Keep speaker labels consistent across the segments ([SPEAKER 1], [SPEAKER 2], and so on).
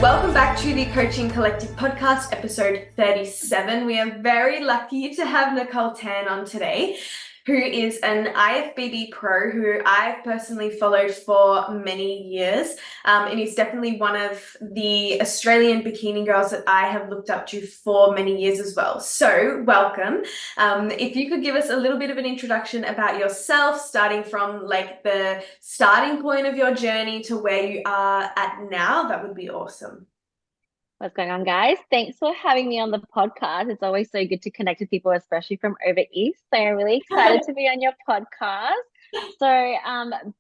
[SPEAKER 1] Welcome back to the Coaching Collective podcast, episode 37. We are very lucky to have Nicole Tan on today, who is an IFBB pro who I've personally followed for many years, and is definitely one of the Australian bikini girls that I have looked up to for many years as well. So welcome. If you could give us a little bit of an introduction about yourself, starting from like the starting point of your journey to where you are at now, that would be awesome.
[SPEAKER 2] What's going on, guys? Thanks for having me on the podcast. It's always so good to connect with people, especially from over East. So I'm really excited to be on your podcast.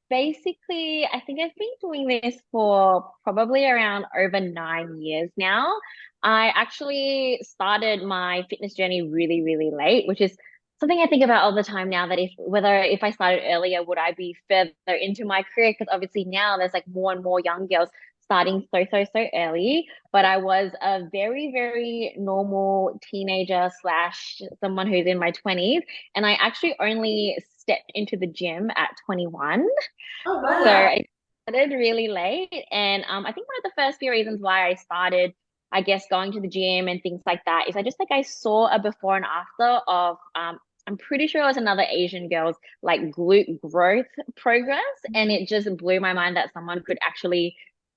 [SPEAKER 2] Basically, I think I've been doing this for probably around over 9 years now. I actually started my fitness journey really, really late, which is something I think about all the time now, that if I started earlier, would I be further into my career? Because obviously now there's like more and more young girls starting so early. But I was a very, very normal teenager slash someone who's in my 20s. And I actually only stepped into the gym at 21.
[SPEAKER 1] Oh,
[SPEAKER 2] So
[SPEAKER 1] wow.
[SPEAKER 2] I started really late. And I think one of the first few reasons why I started, I guess, going to the gym and things like that is I saw a before and after of I'm pretty sure it was another Asian girl's like glute growth progress. And it just blew my mind that someone could actually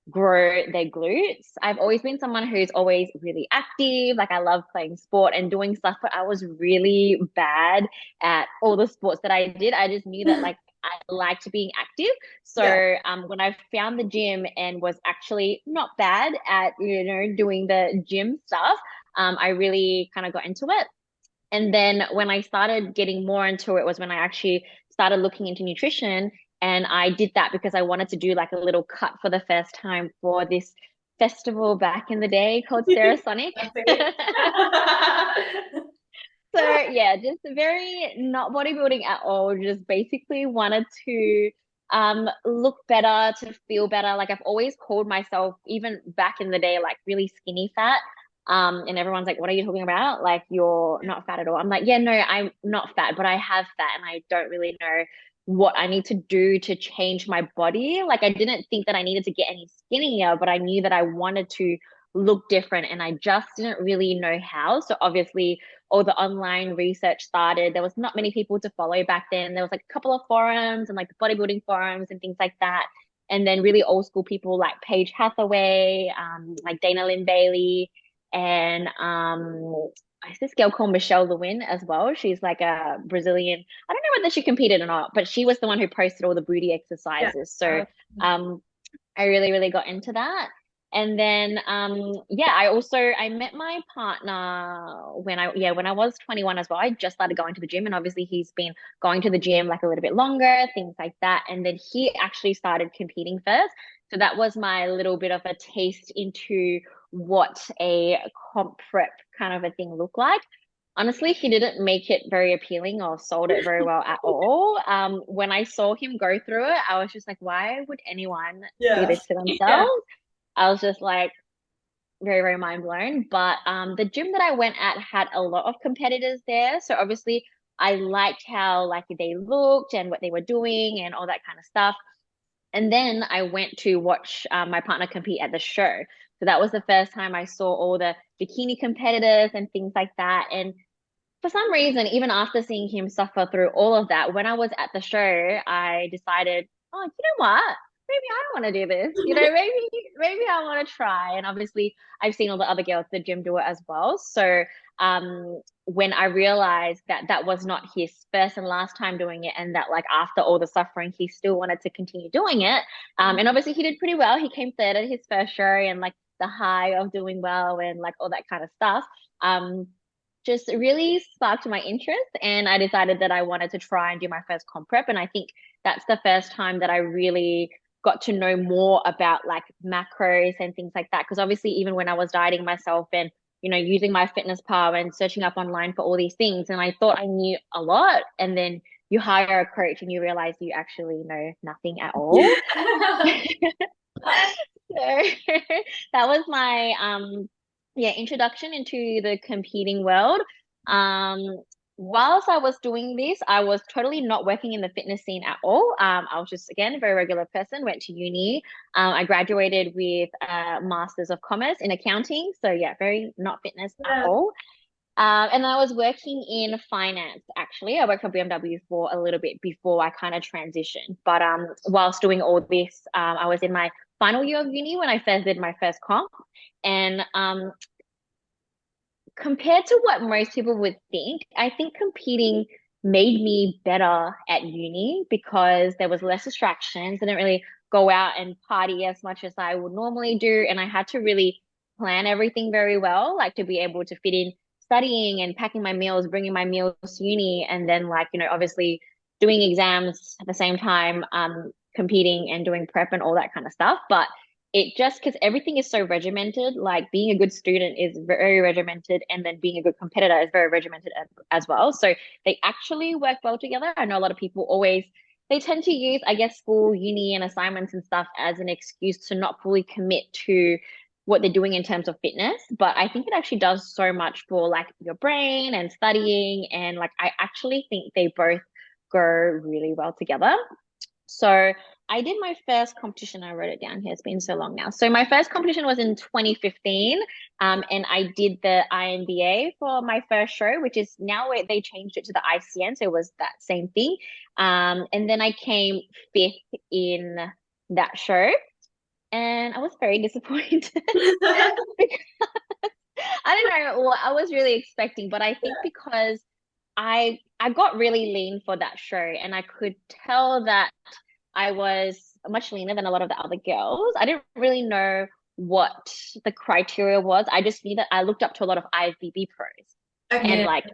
[SPEAKER 2] grow their glutes. I've always been someone who's always really active. Like I love playing sport and doing stuff, but I was really bad at all the sports that I did. I just knew that like I liked being active.
[SPEAKER 1] Yeah.
[SPEAKER 2] So when I found the gym and was actually not bad at, doing the gym stuff, I really kind of got into it. And then when I started getting more into it was when I actually started looking into nutrition. And I did that because I wanted to do like a little cut for the first time for this festival back in the day called Sarah Sonic.
[SPEAKER 1] That's okay.
[SPEAKER 2] So yeah, just very not bodybuilding at all. Just basically wanted to look better, to feel better. Like I've always called myself, even back in the day, like really skinny fat. And everyone's like, what are you talking about? Like you're not fat at all. I'm like, yeah, no, I'm not fat, but I have fat and I don't really know what I need to do to change my body. Like I didn't think that I needed to get any skinnier, but I knew that I wanted to look different and I just didn't really know how. So obviously all the online research started. There was not many people to follow back then. There was like a couple of forums and like the bodybuilding forums and things like that. And then really old school people like Paige Hathaway, like Dana Lynn Bailey, and is this girl called Michelle Lewin as well. She's like a Brazilian. I don't know whether she competed or not, but she was the one who posted all the booty
[SPEAKER 1] Yeah.
[SPEAKER 2] exercises. So um I really, really got into that. And then yeah, I met my partner when I was 21 as well. I just started going to the gym and obviously he's been going to the gym like a little bit longer, things like that. And then he actually started competing first. So that was my little bit of a taste into what a comp prep kind of a thing looked like. Honestly, he didn't make it very appealing or sold it very well at all. When I saw him go through it, I was just like, why would anyone do
[SPEAKER 1] Yeah.
[SPEAKER 2] this to
[SPEAKER 1] Yeah.
[SPEAKER 2] themselves? I was just like very, very mind blown. But the gym that I went at had a lot of competitors there. So obviously I liked how like they looked and what they were doing and all that kind of stuff. And then I went to watch my partner compete at the show. So that was the first time I saw all the bikini competitors and things like that. And for some reason, even after seeing him suffer through all of that, when I was at the show, I decided, oh, you know what? Maybe I want to do this. Maybe I want to try. And obviously, I've seen all the other girls at the gym do it as well. So when I realized that that was not his first and last time doing it, and that like after all the suffering, he still wanted to continue doing it. And obviously, he did pretty well. He came third at his first show, and like the high of doing well and like all that kind of stuff. Just really sparked my interest and I decided that I wanted to try and do my first comp prep. And I think that's the first time that I really got to know more about like macros and things like that. Because obviously, even when I was dieting myself and using my fitness pal and searching up online for all these things, and I thought I knew a lot, and then you hire a coach and you realize you actually know nothing at all. So that was my introduction into the competing world. Um whilst I was doing this, I was totally not working in the fitness scene at all. I was just, again, a very regular person, went to uni. I graduated with a Masters of Commerce in accounting. So yeah, very not fitness at
[SPEAKER 1] Yeah.
[SPEAKER 2] all. And I was working in finance, actually. I worked for BMW for a little bit before I kind of transitioned. But whilst doing all this, I was in my final year of uni when I first did my first comp. And compared to what most people would think, I think competing made me better at uni because there was less distractions. I didn't really go out and party as much as I would normally do. And I had to really plan everything very well, like to be able to fit in studying and packing my meals, bringing my meals to uni, and then like, obviously doing exams at the same time, competing and doing prep and all that kind of stuff. But it just because everything is so regimented, like being a good student is very regimented, and then being a good competitor is very regimented as well. So they actually work well together. I know a lot of people always they tend to use, I guess, school, uni, and assignments and stuff as an excuse to not fully commit to what they're doing in terms of fitness. But I think it actually does so much for like your brain and studying. And like I actually think they both go really well together. So I did my first competition. I wrote it down here. It's been so long now. So my first competition was in 2015, and I did the INBA for my first show, which is now they changed it to the ICN, so it was that same thing. And then I came fifth in that show, and I was very disappointed because I don't know what I was really expecting, but I think because I got really lean for that show, and I could tell that I was much leaner than a lot of the other girls. I didn't really know what the criteria was. I just knew that I looked up to a lot of IFBB pros, and
[SPEAKER 1] Okay.
[SPEAKER 2] like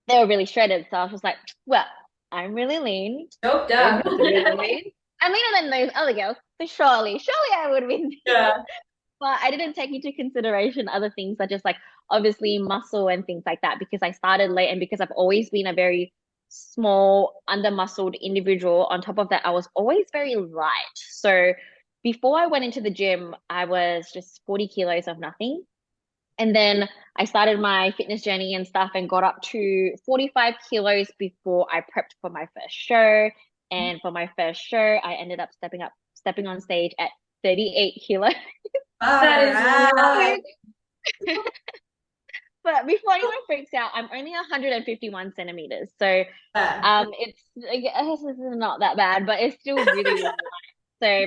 [SPEAKER 2] they were really shredded. So I was just like, well, I'm really lean.
[SPEAKER 1] Job
[SPEAKER 2] Those
[SPEAKER 1] done.
[SPEAKER 2] girls are really lean. I'm leaner than those other girls. So surely I would win.
[SPEAKER 1] Yeah.
[SPEAKER 2] But I didn't take into consideration other things such as like obviously muscle and things like that because I started late and because I've always been a very small, under muscled individual. On top of that, I was always very light. So before I went into the gym, I was just 40 kilos of nothing. And then I started my fitness journey and stuff and got up to 45 kilos before I prepped for my first show. And for my first show, I ended up stepping on stage at 38 kilos.
[SPEAKER 1] That is right.
[SPEAKER 2] But before anyone freaks out, I'm only 151 centimeters. So
[SPEAKER 1] Yeah.
[SPEAKER 2] it's I guess this is not that bad, but it's still really, really light. So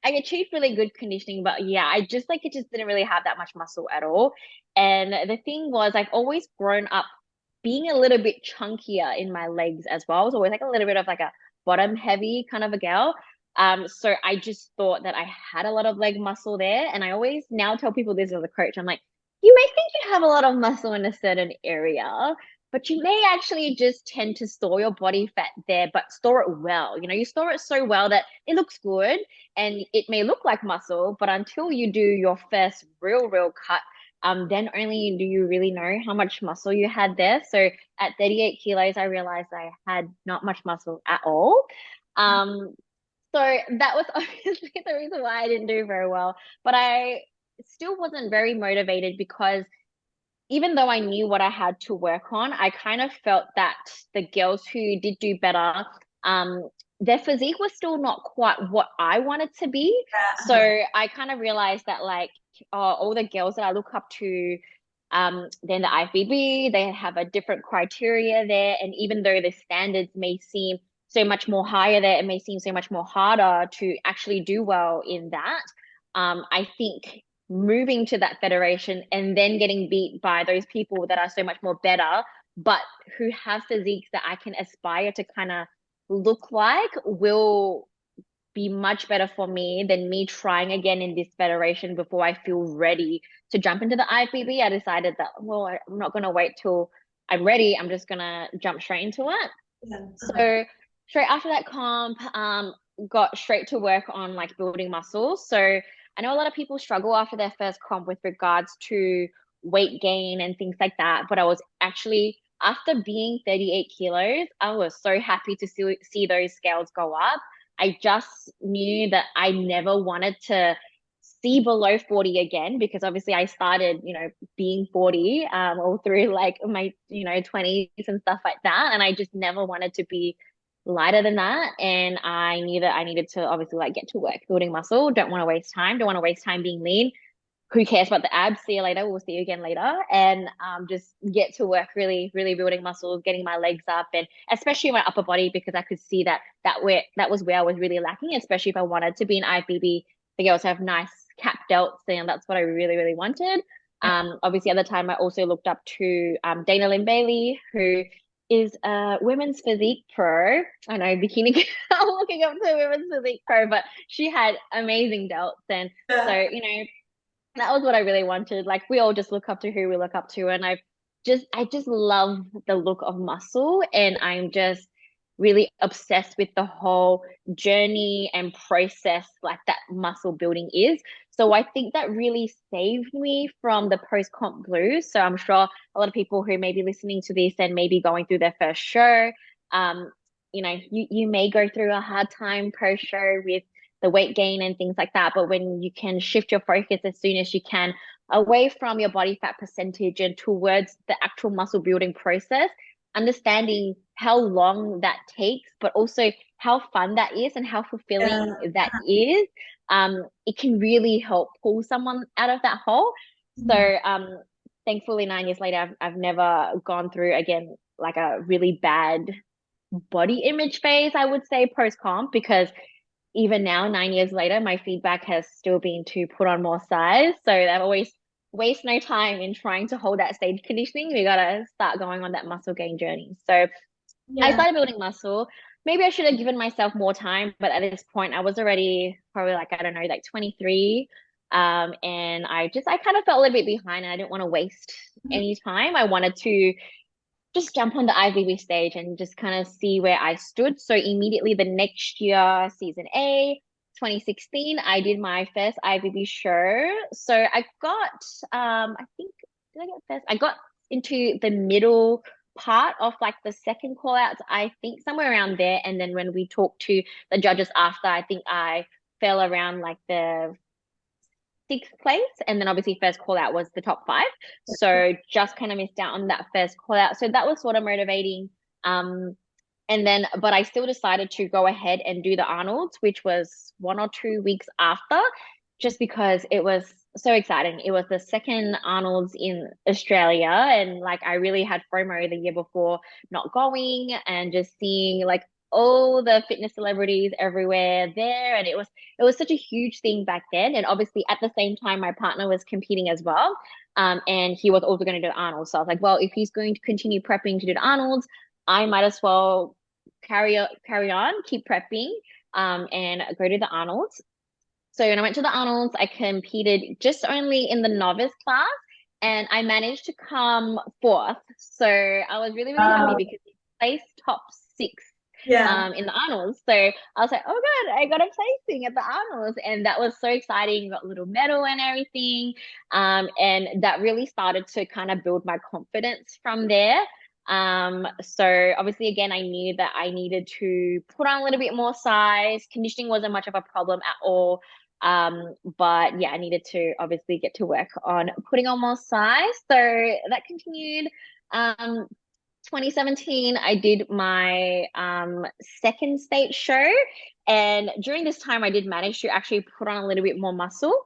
[SPEAKER 2] I achieved really good conditioning, but yeah, I just like it just didn't really have that much muscle at all. And the thing was, I've always grown up being a little bit chunkier in my legs as well. I was always like a little bit of like a bottom heavy kind of a girl. So I just thought that I had a lot of leg muscle there. And I always now tell people this as a coach. I'm like, you may think you have a lot of muscle in a certain area, but you may actually just tend to store your body fat there, but store it well. You store it so well that it looks good and it may look like muscle, but until you do your first real cut, then only do you really know how much muscle you had there. So at 38 kilos, I realized I had not much muscle at all. Um, so that was obviously the reason why I didn't do very well. But I still wasn't very motivated because even though I knew what I had to work on, I kind of felt that the girls who did do better, their physique was still not quite what I wanted to be. So I kind of realized that like all the girls that I look up to, then the IFBB, they have a different criteria there. And even though the standards may seem so much more higher there, it may seem so much more harder to actually do well in that. I think moving to that federation and then getting beat by those people that are so much more better, but who have physiques that I can aspire to kind of look like will be much better for me than me trying again in this federation before I feel ready to jump into the IFBB. I decided that, well, I'm not going to wait till I'm ready. I'm just going to jump straight into it.
[SPEAKER 1] Yeah.
[SPEAKER 2] So straight after that comp, got straight to work on like building muscles. So I know a lot of people struggle after their first comp with regards to weight gain and things like that. But I was actually, after being 38 kilos, I was so happy to see those scales go up. I just knew that I never wanted to see below 40 again, because obviously I started, being 40 all through like my, 20s and stuff like that. And I just never wanted to be lighter than that. And I knew that I needed to obviously like get to work building muscle. Don't want to waste time. Don't want to waste time being lean. Who cares about the abs? See you later. We'll see you again later. And just get to work really, really building muscles, getting my legs up, and especially my upper body, because I could see that was where I was really lacking, especially if I wanted to be an IFBB. The girls have nice cap delts, and that's what I really, really wanted. Obviously, at the time, I also looked up to Dana Lynn Bailey, who is a women's physique pro. I know bikini. I'm looking up to a women's physique pro, but she had amazing delts, and so
[SPEAKER 1] Yeah.
[SPEAKER 2] that was what I really wanted. Like we all just look up to who we look up to, and I just love the look of muscle, and I'm just really obsessed with the whole journey and process like that muscle building is. So I think that really saved me from the post comp blues. So I'm sure a lot of people who may be listening to this and maybe going through their first show, you may go through a hard time post show with the weight gain and things like that. But when you can shift your focus as soon as you can away from your body fat percentage and towards the actual muscle building process, understanding how long that takes, but also how fun that is and how fulfilling
[SPEAKER 1] Yeah.
[SPEAKER 2] that is, it can really help pull someone out of that hole. So thankfully 9 years later, I've never gone through again like a really bad body image phase, I would say, post comp, because even now, 9 years later, my feedback has still been to put on more size. So I've always waste no time in trying to hold that stage conditioning. We gotta start going on that muscle gain journey. So I
[SPEAKER 1] Yeah.
[SPEAKER 2] started building muscle. Maybe I should have given myself more time, but at this point, I was already probably like, I don't know, like 23. And I kind of felt a little bit behind, and I didn't want to waste any time. I wanted to just jump on the IFBB stage and just kind of see where I stood. So immediately the next year, season A, 2016, I did my first IFBB show. So I got, I think, did I get first? I got into the middle part of like the second call outs, I think somewhere around there. And then when we talked to the judges after, I think I fell around like the sixth place, and then obviously first call out was the top five, so just kind of missed out on that first call out, so that was sort of motivating. And then but I still decided to go ahead and do the Arnold's, which was 1 or 2 weeks after, just because it was so exciting. It was the second Arnold's in Australia, and like I really had FOMO the year before not going, and just seeing like all the fitness celebrities everywhere there, and it was such a huge thing back then. And obviously at the same time my partner was competing as well, and he was also going to do the Arnold, so I was like, well, if he's going to continue prepping to do the Arnold's, I might as well carry on, keep prepping, and go to the Arnold's. So when I went to the Arnold's, I competed just only in the novice class, and I managed to come fourth. So I was really, really happy
[SPEAKER 1] Wow.
[SPEAKER 2] because he placed top six
[SPEAKER 1] Yeah.
[SPEAKER 2] in the Arnold's. So I was like, oh God, I got a placing at the Arnold's. And that was so exciting. Got a little medal and everything. And that really started to kind of build my confidence from there. So obviously again, I knew that I needed to put on a little bit more size. Conditioning wasn't much of a problem at all. But yeah, I needed to obviously get to work on putting on more size. So that continued. 2017, I did my second state show. And during this time, I did manage to actually put on a little bit more muscle.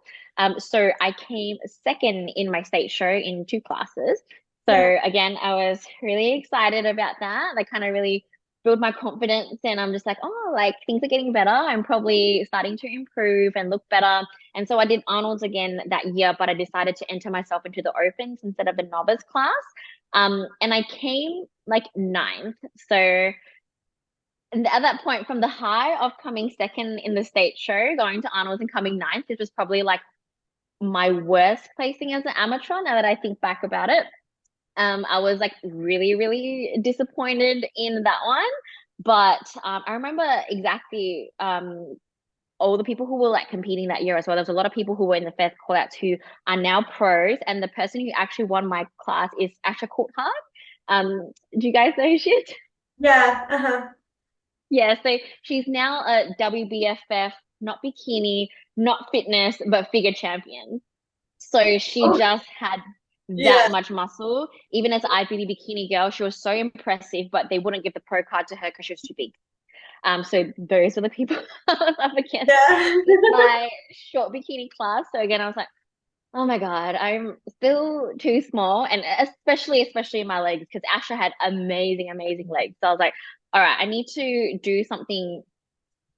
[SPEAKER 2] So I came second in my state show in 2 classes.
[SPEAKER 1] Yeah.
[SPEAKER 2] So again, I was really excited about that. Like kind of really build my confidence, and I'm just like, oh, like things are getting better. I'm probably starting to improve and look better. And so I did Arnold's again that year, but I decided to enter myself into the opens instead of the novice class. And I came like ninth. So at that point, from the high of coming second in the state show, going to Arnold's and coming ninth, it was probably like my worst placing as an amateur now that I think back about it. I was like really, really disappointed in that one. But I remember exactly all the people who were like competing that year as well. There's a lot of people who were in the first call outs who are now pros. And the person who actually won my class is Asha Courthard. Do you guys know who she is?
[SPEAKER 1] Yeah. Uh-huh.
[SPEAKER 2] Yeah, so she's now a WBFF not bikini, not fitness, but figure champion. So she
[SPEAKER 1] Oh,
[SPEAKER 2] just had
[SPEAKER 1] yeah.
[SPEAKER 2] that much muscle. Even as IFBB bikini girl, she was so impressive, but they wouldn't give the pro card to her because she was too big. So those were the people I was up against
[SPEAKER 1] Yeah.
[SPEAKER 2] in my short bikini class. So again, I was like, oh my God, I'm still too small. And especially in my legs, because Asha had amazing legs. So I was like, all right, I need to do something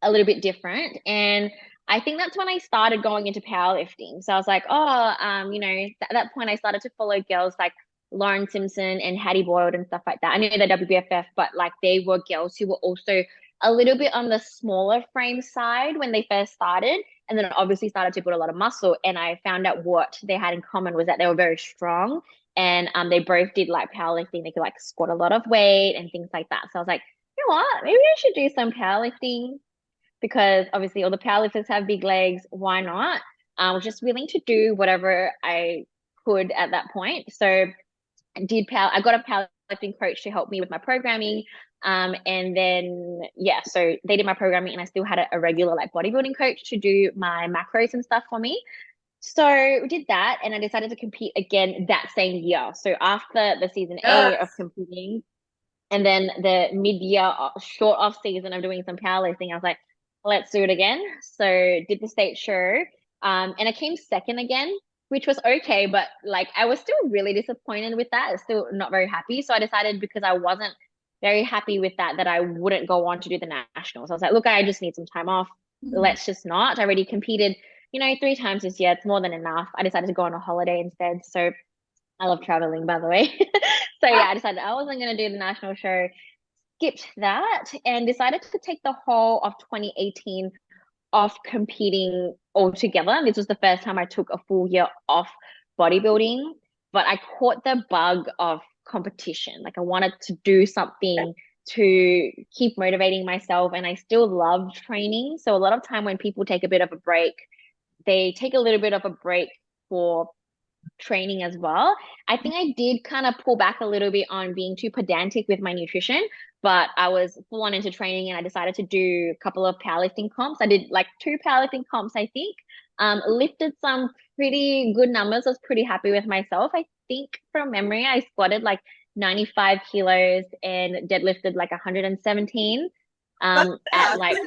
[SPEAKER 2] a little bit different. And I think that's when I started going into powerlifting. So I was like, oh, at that point I started to follow girls like Lauren Simpson and Hattie Boyd and stuff like that. I knew they're WBFF, but like they were girls who were also a little bit on the smaller frame side when they first started. And then obviously started to build a lot of muscle. And I found out what they had in common was that they were very strong. And they both did like powerlifting. They could like squat a lot of weight and things like that. So I was like, you know what? Maybe I should do some powerlifting because obviously all the powerlifters have big legs. Why not? I was just willing to do whatever I could at that point. So I got a powerlifting coach to help me with my programming. And then yeah, so they did my programming and I still had a regular like bodybuilding coach to do my macros and stuff for me. So we did that and I decided to compete again that same year. So after the season A of
[SPEAKER 1] Yes.
[SPEAKER 2] competing, and then the mid-year short off season of doing some powerlifting, I was like, let's do it again. So did the state show. And I came second again, which was okay, but like I was still really disappointed with that. Still not very happy. So I decided because I wasn't very happy with that, that I wouldn't go on to do the nationals. I was like, look, I just need some time off. Let's just not. I already competed, 3 times this year. It's more than enough. I decided to go on a holiday instead. So I love traveling, by the way. So yeah, I decided I wasn't going to do the national show, skipped that, and decided to take the whole of 2018 off competing altogether. And this was the first time I took a full year off bodybuilding, but I caught the bug of competition. Like I wanted to do something to keep motivating myself, and I still love training. So a lot of time when people take a bit of a break, they take a little bit of a break for training as well. I think I did kind of pull back a little bit on being too pedantic with my nutrition, but I was full on into training and I decided to do a couple of powerlifting comps. I did like 2 powerlifting comps, I think. Lifted some pretty good numbers. I was pretty happy with myself. I think from memory, I squatted like 95 kilos and deadlifted like 117
[SPEAKER 1] That's
[SPEAKER 2] at
[SPEAKER 1] fast.
[SPEAKER 2] like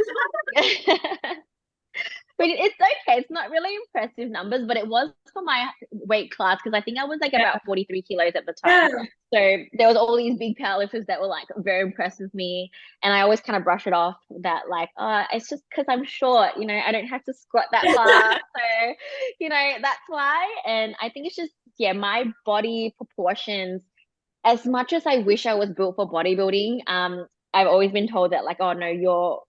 [SPEAKER 2] But it's okay. It's not really impressive numbers, but it was for my weight class because I think I was like
[SPEAKER 1] Yeah.
[SPEAKER 2] about 43 kilos at the time.
[SPEAKER 1] Yeah.
[SPEAKER 2] So there was all these big powerlifters that were like very impressed with me. And I always kind of brush it off that like, oh, it's just because I'm short, I don't have to squat that far. So, that's why. And I think it's just, yeah, my body proportions as much as I wish I was built for bodybuilding, I've always been told that like, oh no,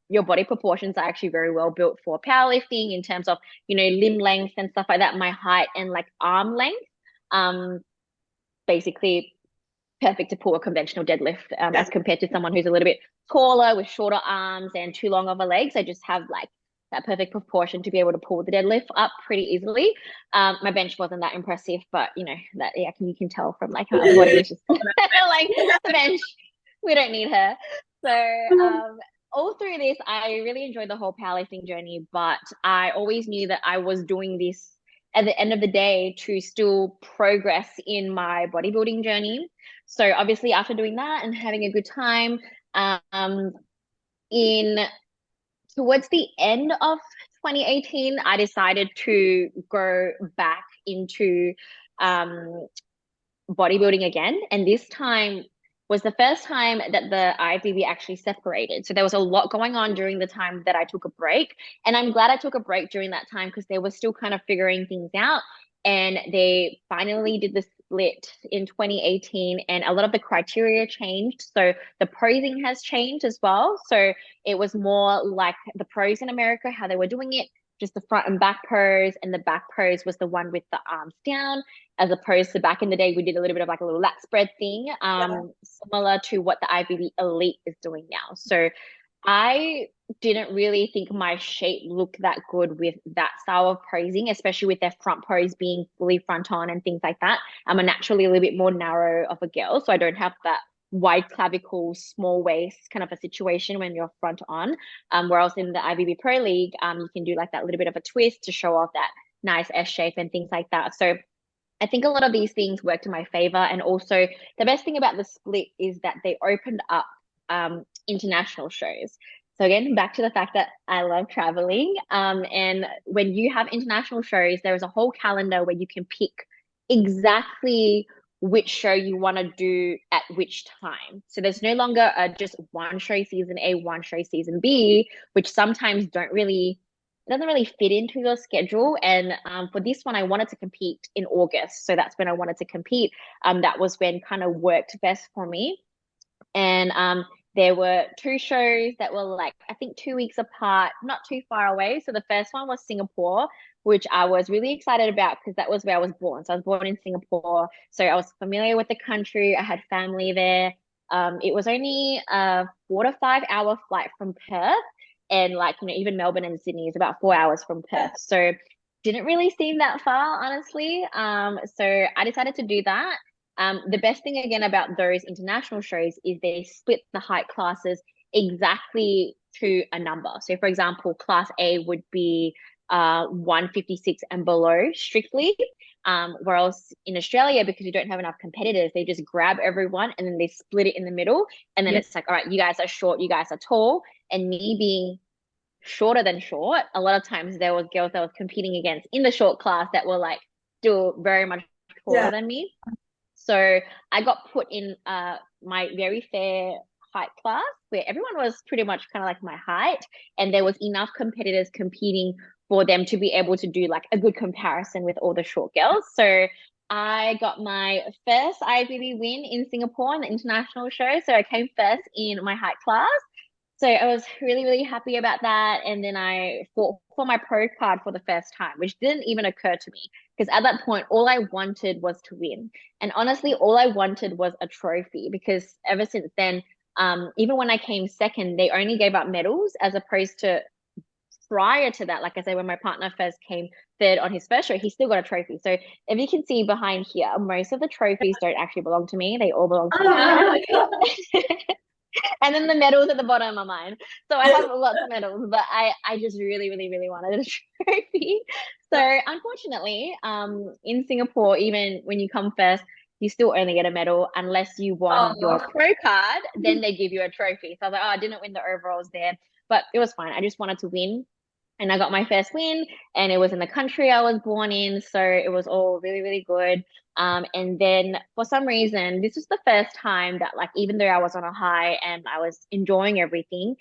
[SPEAKER 2] your body proportions are actually very well built for powerlifting in terms of, limb length and stuff like that, my height and like arm length. Um, Basically perfect to pull a conventional deadlift,
[SPEAKER 1] Yeah.
[SPEAKER 2] as compared to someone who's a little bit taller with shorter arms and too long of a legs. I just have like that perfect proportion to be able to pull the deadlift up pretty easily. My bench wasn't that impressive, but that yeah, you can tell from like how the body is just like the bench. We don't need her. So all through this, I really enjoyed the whole powerlifting journey, but I always knew that I was doing this at the end of the day to still progress in my bodybuilding journey. So obviously after doing that and having a good time, um, in towards the end of 2018, I decided to go back into um, bodybuilding again. And this time was the first time that the IFBB actually separated. So there was a lot going on during the time that I took a break. And I'm glad I took a break during that time because they were still kind of figuring things out. And they finally did the split in 2018, and a lot of the criteria changed. So the posing has changed as well. So it was more like the pros in America, how they were doing it, just the front and back pose. And the back pose was the one with the arms down, as opposed to back in the day, we did a little bit of like a little lat spread thing, similar to what the IFBB Elite is doing now. So I didn't really think my shape looked that good with that style of posing, especially with their front pose being fully front on and things like that. I'm a naturally a little bit more narrow of a girl, so I don't have that wide clavicle, small waist kind of a situation when you're front on. Whereas in the IFBB Pro League, you can do like that little bit of a twist to show off that nice S shape and things like that. So I think a lot of these things worked in my favor. And also the best thing about the split is that they opened up international shows. So again, back to the fact that I love traveling. And when you have international shows, there is a whole calendar where you can pick exactly which show you want to do at which time. So there's no longer just one show season A, one show season B, which sometimes don't really, it doesn't really fit into your schedule. And for this one, I wanted to compete in August. So that's when I wanted to compete. That was when kind of worked best for me. And there were two shows that were like, I think 2 weeks apart, not too far away. So the first one was Singapore, which I was really excited about because that was where I was born. So I was born in Singapore. So I was familiar with the country. I had family there. It was only a 4 to 5 hour flight from Perth. And like, even Melbourne and Sydney is about 4 hours from Perth. So didn't really seem that far, honestly. So I decided to do that. The best thing again about those international shows is they split the height classes exactly to a number. So for example, class A would be 156 and below strictly. Whereas in Australia, because you don't have enough competitors, they just grab everyone and then they split it in the middle. And then it's like, all right, you guys are short, you guys are tall. And me being shorter than short, a lot of times there was girls that I was competing against in the short class that were like still very much taller than me. So I got put in my very fair height class where everyone was pretty much kind of like my height, and there was enough competitors competing for them to be able to do like a good comparison with all the short girls. So I got my first IFBB win in Singapore in the international show. So I came first in my height class. So I was really, really happy about that. And then I fought for my pro card for the first time, which didn't even occur to me because at that point, all I wanted was to win. And honestly, all I wanted was a trophy because ever since then, even when I came second, they only gave out medals as opposed to prior to that. Like I say, when my partner first came third on his first show, he still got a trophy. So if you can see behind here, most of the trophies don't actually belong to me. They all belong to my partner. And then the medals at the bottom are mine. So I have lots of medals, but I just really, really, really wanted a trophy. So unfortunately, in Singapore, even when you come first, you still only get a medal unless you won your pro card. Then they give you a trophy. So I was like, oh, I didn't win the overalls there, but it was fine. I just wanted to win. And I got my first win, and it was in the country I was born in. So it was all really, really good. And then for some reason, this was the first time that, like, even though I was on a high and I was enjoying everything,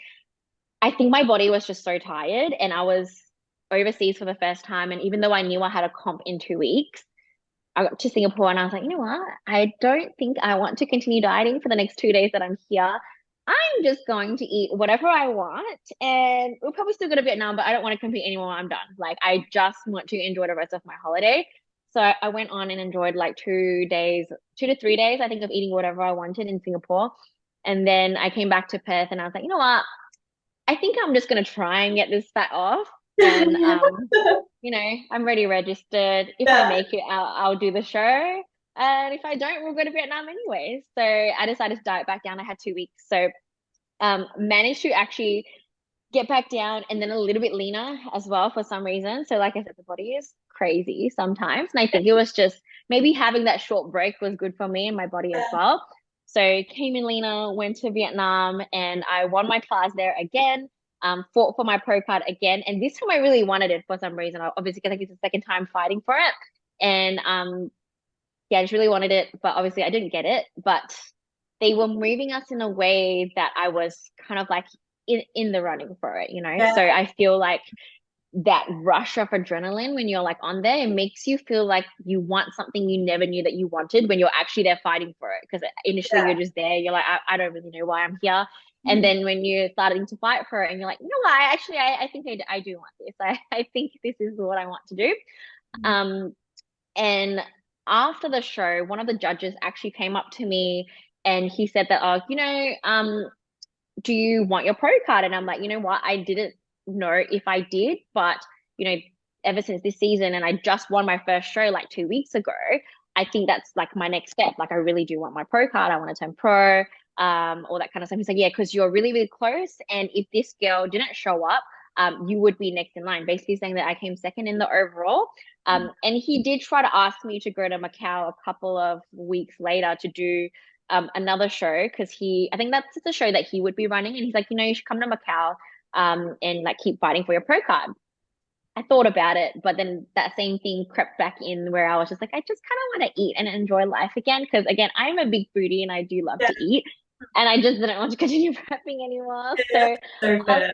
[SPEAKER 2] I think my body was just so tired. And I was overseas for the first time. And even though I knew I had a comp in 2 weeks, I got to Singapore and I was like, you know what? I don't think I want to continue dieting for the next 2 days that I'm here. I'm just going to eat whatever I want, and we'll probably still go to Vietnam, but I don't want to compete anymore. I'm done. Like, I just want to enjoy the rest of my holiday. So I went on and enjoyed like 2 days, 2 to 3 days, I think, of eating whatever I wanted in Singapore. And then I came back to Perth and I was like, you know what? I think I'm just going to try and get this fat off. And, I'm already registered. If I make it, I'll do the show. And if I don't, we'll go to Vietnam anyway. So I decided to diet back down. I had 2 weeks. So managed to actually get back down and then a little bit leaner as well for some reason. So like I said, the body is crazy sometimes. And I think it was just maybe having that short break was good for me and my body as well. So came in leaner, went to Vietnam, and I won my class there again. Fought for my pro card again. And this time I really wanted it for some reason. Obviously, because I think it's the second time fighting for it. And yeah, I just really wanted it, but obviously I didn't get it. But they were moving us in a way that I was kind of like in the running for it, So I feel like that rush of adrenaline when you're like on there, it makes you feel like you want something you never knew that you wanted when you're actually there fighting for it. Because initially you're just there, you're like, I don't really know why I'm here. And then when you're starting to fight for it and you're like, you know what, I think I do want this. I think this is what I want to do. And after the show, one of the judges actually came up to me and he said that, do you want your pro card? And I'm like, you know what? I didn't know if I did, but ever since this season, and I just won my first show like 2 weeks ago, I think that's like my next step. Like, I really do want my pro card. I want to turn pro. all that kind of stuff. He's like, yeah, because you're really, really close. And if this girl didn't show up, you would be next in line, basically saying that I came second in the overall. And he did try to ask me to go to Macau a couple of weeks later to do another show because I think that's the show that he would be running. And he's like, you should come to Macau and like keep fighting for your pro card. I thought about it, but then that same thing crept back in where I was just like, I just kind of want to eat and enjoy life again. Because again, I'm a big foodie and I do love
[SPEAKER 1] Yeah.
[SPEAKER 2] to eat. And I just didn't want to continue prepping anymore. So
[SPEAKER 1] Yeah. So
[SPEAKER 2] I was
[SPEAKER 1] fair.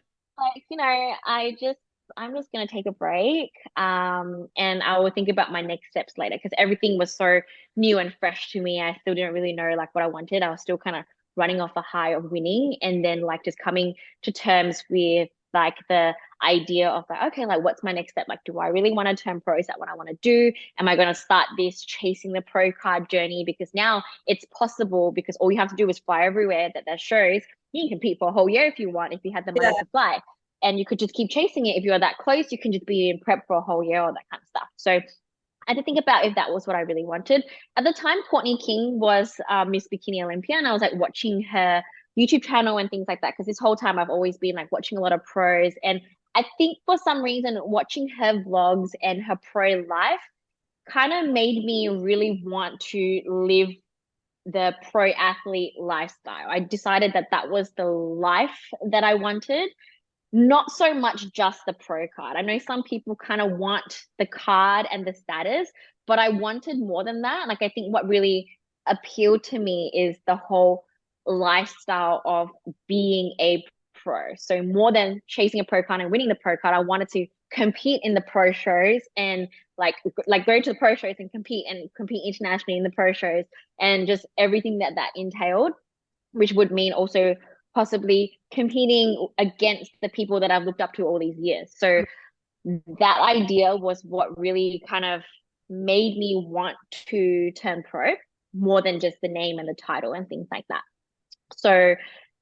[SPEAKER 2] like, I'm just gonna take a break. And I will think about my next steps later because everything was so new and fresh to me. I still didn't really know like what I wanted. I was still kind of running off a high of winning and then like just coming to terms with like the idea of like, okay, like what's my next step? Like, do I really want to turn pro? Is that what I want to do? Am I going to start this chasing the pro card journey? Because now it's possible because all you have to do is fly everywhere that there's shows. You can compete for a whole year if you want, if you had the
[SPEAKER 1] Yeah.
[SPEAKER 2] money to fly. And you could just keep chasing it. If you're that close, you can just be in prep for a whole year or that kind of stuff. So I had to think about if that was what I really wanted. At the time, Courtney King was Miss Bikini Olympia, and I was like watching her YouTube channel and things like that because this whole time I've always been like watching a lot of pros. And I think for some reason, watching her vlogs and her pro life kind of made me really want to live the pro athlete lifestyle. I decided that that was the life that I wanted, not so much just the pro card. I know some people kind of want the card and the status, but I wanted more than that. Like, I think what really appealed to me is the whole lifestyle of being a pro. So, more than chasing a pro card and winning the pro card, I wanted to compete in the pro shows and like go to the pro shows and compete internationally in the pro shows and just everything that entailed, which would mean also possibly competing against the people that I've looked up to all these years. So that idea was what really kind of made me want to turn pro more than just the name and the title and things like that. So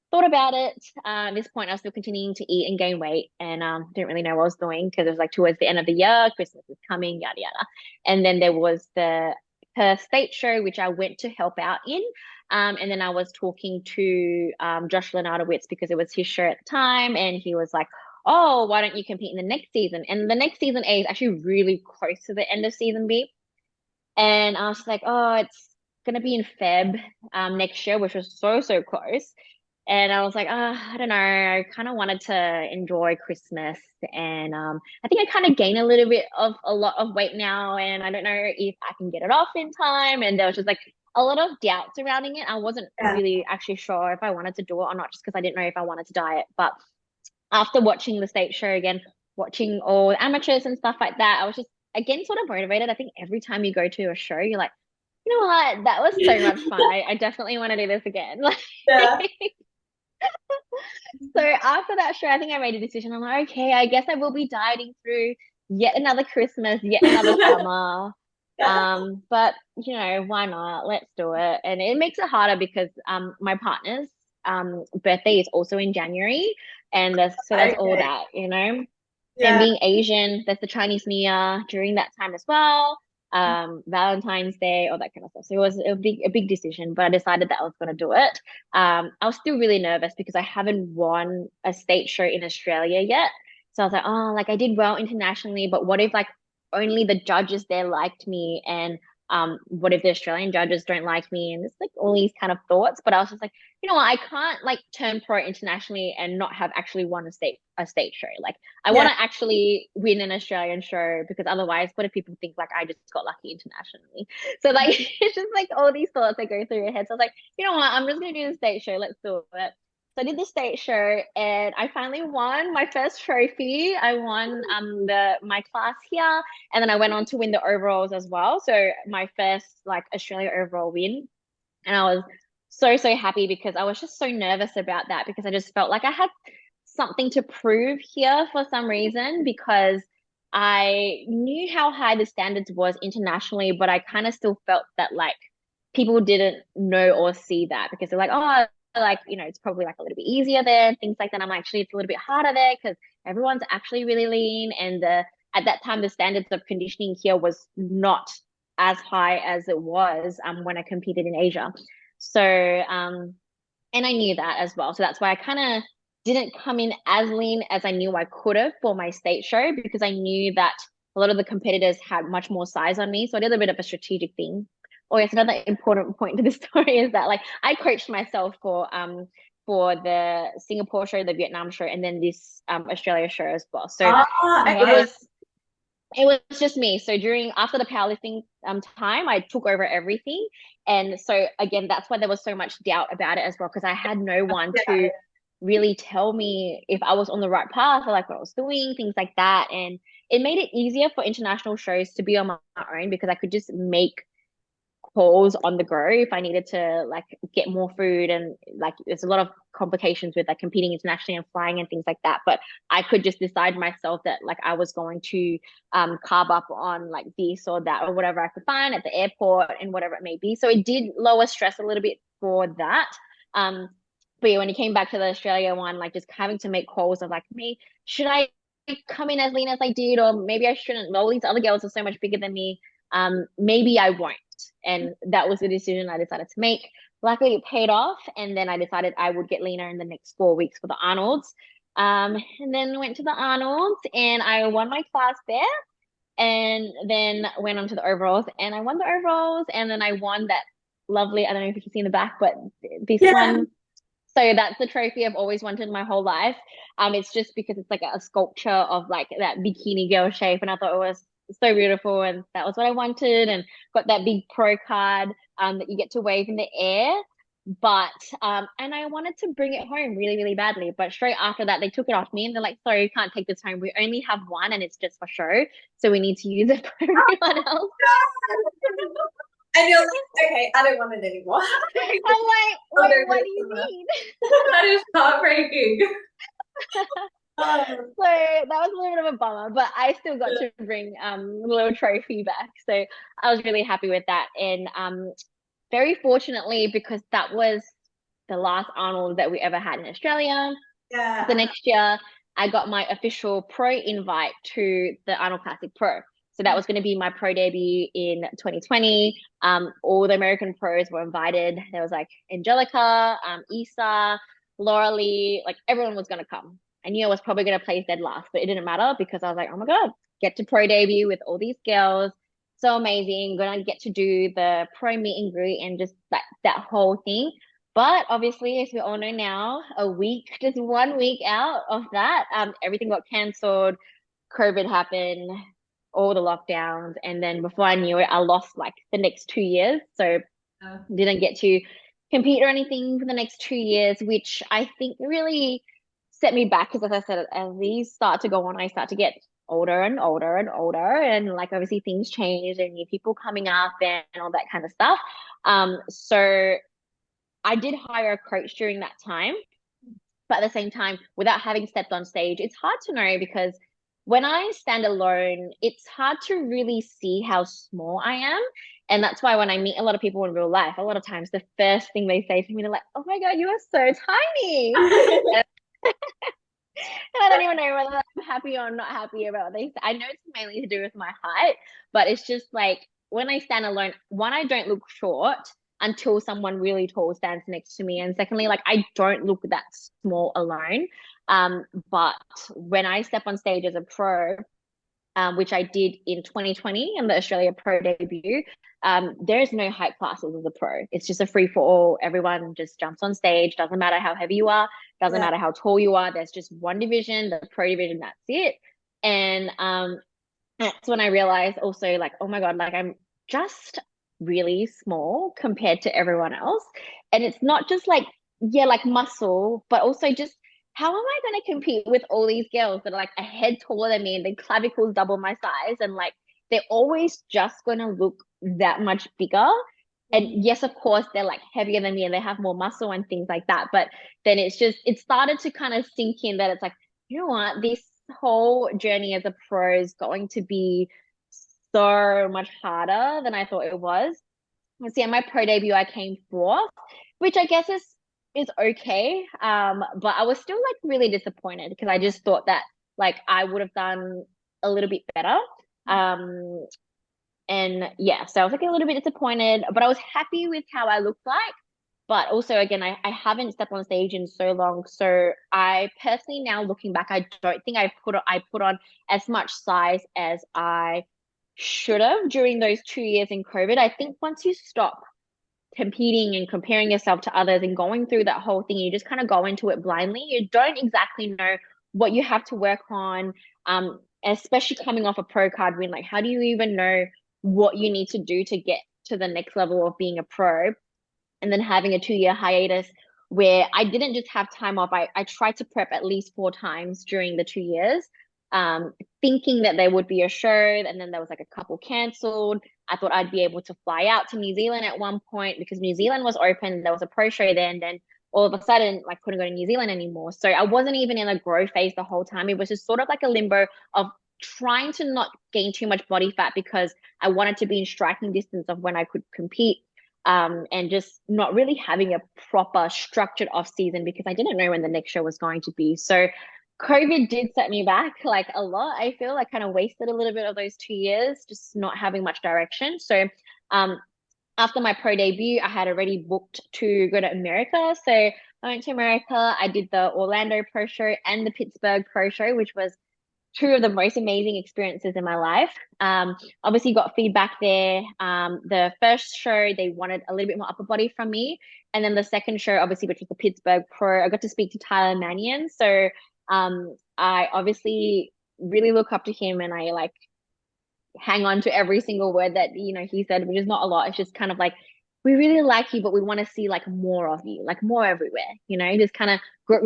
[SPEAKER 2] thought about it. At this point, I was still continuing to eat and gain weight and didn't really know what I was doing because it was like towards the end of the year, Christmas was coming, yada yada. And then there was the Perth State Show, which I went to help out in. And then I was talking to Josh Lenardowitz because it was his show at the time, and he was like, "Oh, why don't you compete in the next season?" And the next season A is actually really close to the end of season B. And I was like, "Oh, it's gonna be in Feb next year," which was so close. And I was like, I don't know. I kind of wanted to enjoy Christmas, and I think I kind of gained a lot of weight now, and I don't know if I can get it off in time. And there was just like a lot of doubt surrounding it. I wasn't
[SPEAKER 1] Yeah.
[SPEAKER 2] really actually sure if I wanted to do it or not, just because I didn't know if I wanted to diet. But after watching the state show again, watching all the amateurs and stuff like that, I was just again sort of motivated. I think every time you go to a show, you're like, you know what, that was so much fun. I definitely want to do this again.
[SPEAKER 1] Yeah.
[SPEAKER 2] Like, so after that show, I think I made a decision. I'm like, okay, I guess I will be dieting through yet another Christmas, yet another summer.
[SPEAKER 1] Yeah.
[SPEAKER 2] But why not? Let's do it. And it makes it harder because my partner's birthday is also in January, and that's all
[SPEAKER 1] Okay.
[SPEAKER 2] that. And
[SPEAKER 1] Yeah.
[SPEAKER 2] being Asian, there's the Chinese New Year during that time as well. Valentine's Day, all that kind of stuff. So it was a big decision, but I decided that I was going to do it. I was still really nervous because I haven't won a state show in Australia yet. So I was like, oh, like I did well internationally, but what if like only the judges there liked me, and what if the Australian judges don't like me? And it's like all these kind of thoughts. But I was just like, you know what, I can't like turn pro internationally and not have actually won a state show. Like I
[SPEAKER 1] Yeah.
[SPEAKER 2] want to actually win an Australian show because otherwise, what if people think like I just got lucky internationally? So like it's just like all these thoughts that go through your head. So I was like, you know what, I'm just gonna do the state show. Let's do it. So I did the state show and I finally won my first trophy. I won my class here, and then I went on to win the overalls as well. So my first like Australia overall win. And I was so happy because I was just so nervous about that because I just felt like I had something to prove here for some reason because I knew how high the standards was internationally, but I kind of still felt that like people didn't know or see that because they're like, oh, like, it's probably like a little bit easier there and things like that. I'm like, actually, it's a little bit harder there because everyone's actually really lean. And at that time, the standards of conditioning here was not as high as it was when I competed in Asia. So And I knew that as well. So that's why I kind of didn't come in as lean as I knew I could have for my state show, because I knew that a lot of the competitors had much more size on me. So I did a bit of a strategic thing. Oh, yes, another important point to the story is that like I coached myself for the Singapore show, the Vietnam show, and then this Australia show as well. So
[SPEAKER 1] Ah,
[SPEAKER 2] it
[SPEAKER 1] okay.
[SPEAKER 2] was just me. So during after the powerlifting time, I took over everything. And so again, that's why there was so much doubt about it as well, because I had no one
[SPEAKER 1] Yeah.
[SPEAKER 2] to really tell me if I was on the right path or like what I was doing, things like that. And it made it easier for international shows to be on my own, because I could just make calls on the go if I needed to like get more food. And like there's a lot of complications with like competing internationally and flying and things like that, but I could just decide myself that like I was going to carb up on like this or that or whatever I could find at the airport and whatever it may be. So it did lower stress a little bit for that. But yeah, when it came back to the Australia one, like just having to make calls of like, me, should I come in as lean as I did, or maybe I shouldn't? All these other girls are so much bigger than me. Maybe I won't. And that was the decision I decided to make. Luckily, it paid off. And then I decided I would get leaner in the next 4 weeks for the Arnold's. And then went to the Arnold's and I won my class there. And then went on to the overalls and I won the overalls. And then I won that lovely, I don't know if you can see in the back, but this
[SPEAKER 1] Yeah.
[SPEAKER 2] one. So that's the trophy I've always wanted my whole life. It's just because it's like a sculpture of like that bikini girl shape, and I thought it was so beautiful, and that was what I wanted. And got that big pro card that you get to wave in the air. But and I wanted to bring it home really, really badly. But straight after that, they took it off me and they're like, sorry, you can't take this home. We only have one and it's just for show. So we need to use it for everyone else.
[SPEAKER 1] And you're like, okay, I don't want it anymore.
[SPEAKER 2] I'm like,
[SPEAKER 1] I'll
[SPEAKER 2] wait,
[SPEAKER 1] go
[SPEAKER 2] what
[SPEAKER 1] get
[SPEAKER 2] do you
[SPEAKER 1] some.
[SPEAKER 2] mean?
[SPEAKER 1] That is heartbreaking.
[SPEAKER 2] So that was a little bit of a bummer, but I still got to bring a little trophy back. So I was really happy with that. And very fortunately, because that was the last Arnold that we ever had in Australia, the
[SPEAKER 1] Yeah.
[SPEAKER 2] next year I got my official pro invite to the Arnold Classic Pro. So that was going to be my pro debut in 2020. All the American pros were invited. There was like Angelica, Isa, Laura Lee, like everyone was going to come. I knew I was probably going to place dead last, but it didn't matter because I was like, oh my God, get to pro debut with all these girls. So amazing. Gonna get to do the pro meet and greet and just that whole thing. But obviously, as we all know now, just 1 week out of that, everything got cancelled. COVID happened, all the lockdowns, and then before I knew it, I lost like the next 2 years. So didn't get to compete or anything for the next 2 years, which I think really set me back because, as I said, as these start to go on, I start to get older and older and older, and like obviously things change and new people coming up and all that kind of stuff. So I did hire a coach during that time, but at the same time, without having stepped on stage, it's hard to know because when I stand alone, it's hard to really see how small I am. And that's why when I meet a lot of people in real life, a lot of times the first thing they say to me, they're like, oh my God, you are so tiny. And I don't even know whether I'm happy or not happy about what they say. I know it's mainly to do with my height, but it's just like when I stand alone, one, I don't look short until someone really tall stands next to me. And secondly, like I don't look that small alone. But when I step on stage as a pro, which I did in 2020 in the Australia Pro debut. There is no height classes as a pro. It's just a free for all. Everyone just jumps on stage. Doesn't matter how heavy you are. Doesn't
[SPEAKER 1] Yeah.
[SPEAKER 2] matter how tall you are. There's just one division, the pro division. That's it. And that's when I realized also like, oh my God, like I'm just really small compared to everyone else. And it's not just like, yeah, like muscle, but also just how am I going to compete with all these girls that are like a head taller than me and their clavicles double my size? And like they're always just going to look that much bigger. And yes, of course, they're like heavier than me and they have more muscle and things like that. But then it started to kind of sink in that it's like, you know what, this whole journey as a pro is going to be so much harder than I thought it was. See, at my pro debut, I came fourth, which I guess is okay. But I was still like really disappointed because I just thought that like I would have done a little bit better. Um, and yeah, so I was like a little bit disappointed, but I was happy with how I looked like. But also, again, I haven't stepped on stage in so long. So I personally, now looking back, I don't think I put on as much size as I should have during those 2 years in COVID. I think once you stop competing and comparing yourself to others and going through that whole thing, you just kind of go into it blindly. You don't exactly know what you have to work on, especially coming off a pro card win. Like, how do you even know what you need to do to get to the next level of being a pro? And then having a 2 year hiatus where I didn't just have time off. I tried to prep at least 4 times during the 2 years, thinking that there would be a show, and then there was like a couple cancelled. I thought I'd be able to fly out to New Zealand at one point because New Zealand was open. There was a pro show there, and then all of a sudden, like, couldn't go to New Zealand anymore. So I wasn't even in a growth phase the whole time. It was just sort of like a limbo of trying to not gain too much body fat because I wanted to be in striking distance of when I could compete, and just not really having a proper structured off season because I didn't know when the next show was going to be. So COVID did set me back like a lot. I feel I kind of wasted a little bit of those 2 years, just not having much direction. So um, after my pro debut, I had already booked to go to America. So I went to America. I did the Orlando Pro Show and the Pittsburgh Pro Show, which was two of the most amazing experiences in my life. Obviously got feedback there. The first show, they wanted a little bit more upper body from me. And then the second show, obviously, which was the Pittsburgh Pro, I got to speak to Tyler Mannion. So I obviously really look up to him, and I like hang on to every single word that, he said, which is not a lot. It's just kind of like, we really like you, but we want to see like more of you, like more everywhere, just kind of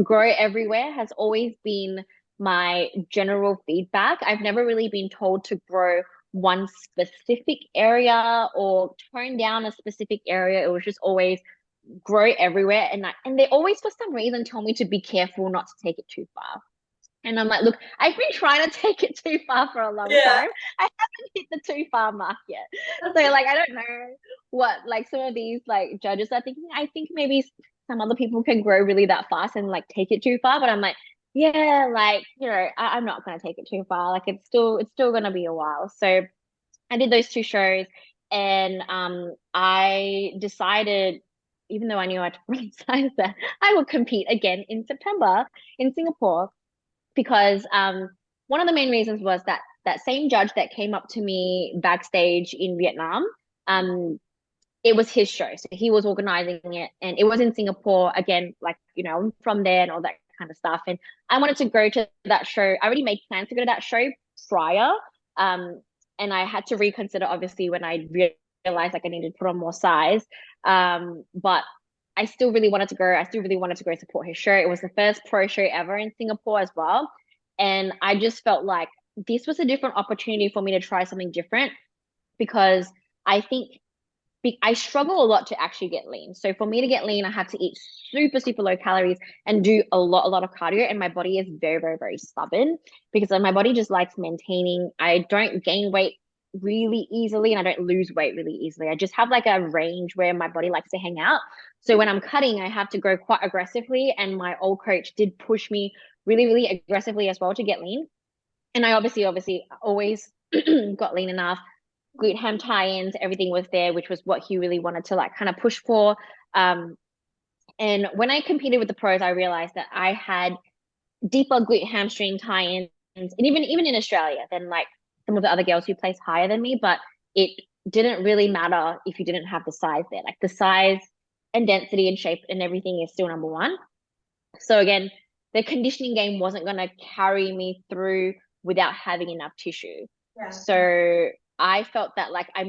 [SPEAKER 2] grow everywhere has always been my general feedback. I've never really been told to grow one specific area or tone down a specific area. It was just always grow everywhere. And they always, for some reason, tell me to be careful not to take it too far. And I'm like, look, I've been trying to take it too far for a long time. I haven't hit the too far mark yet. So like, I don't know what like some of these like judges are thinking. I think maybe some other people can grow really that fast and like take it too far. But I'm like, yeah, like, I'm not gonna take it too far. Like it's still gonna be a while. So I did those two shows, and I decided, even though I knew I had to size that, I would compete again in September in Singapore because one of the main reasons was that that same judge that came up to me backstage in Vietnam, it was his show. So he was organizing it, and it was in Singapore again, like, I'm from there and all that kind of stuff. And I wanted to go to that show. I already made plans to go to that show prior. And I had to reconsider, obviously, when I realized like I needed to put on more size. But I still really wanted to go. I still really wanted to go support his show. It was the first pro show ever in Singapore as well. And I just felt like this was a different opportunity for me to try something different because I think I struggle a lot to actually get lean. So for me to get lean, I have to eat super, super low calories and do a lot of cardio. And my body is very, very, very stubborn because my body just likes maintaining. I don't gain weight really easily, and I don't lose weight really easily. I just have like a range where my body likes to hang out. So when I'm cutting, I have to go quite aggressively. And my old coach did push me really, really aggressively as well to get lean. And I obviously always got lean enough. Glute ham tie-ins, everything was there, which was what he really wanted to like kind of push for. And when I competed with the pros, I realized that I had deeper glute hamstring tie-ins, and even in Australia than like some of the other girls who placed higher than me. But it didn't really matter if you didn't have the size there. Like the size and density and shape and everything is still number one. So again, the conditioning game wasn't going to carry me through without having enough tissue.
[SPEAKER 1] Yeah.
[SPEAKER 2] So I felt that like I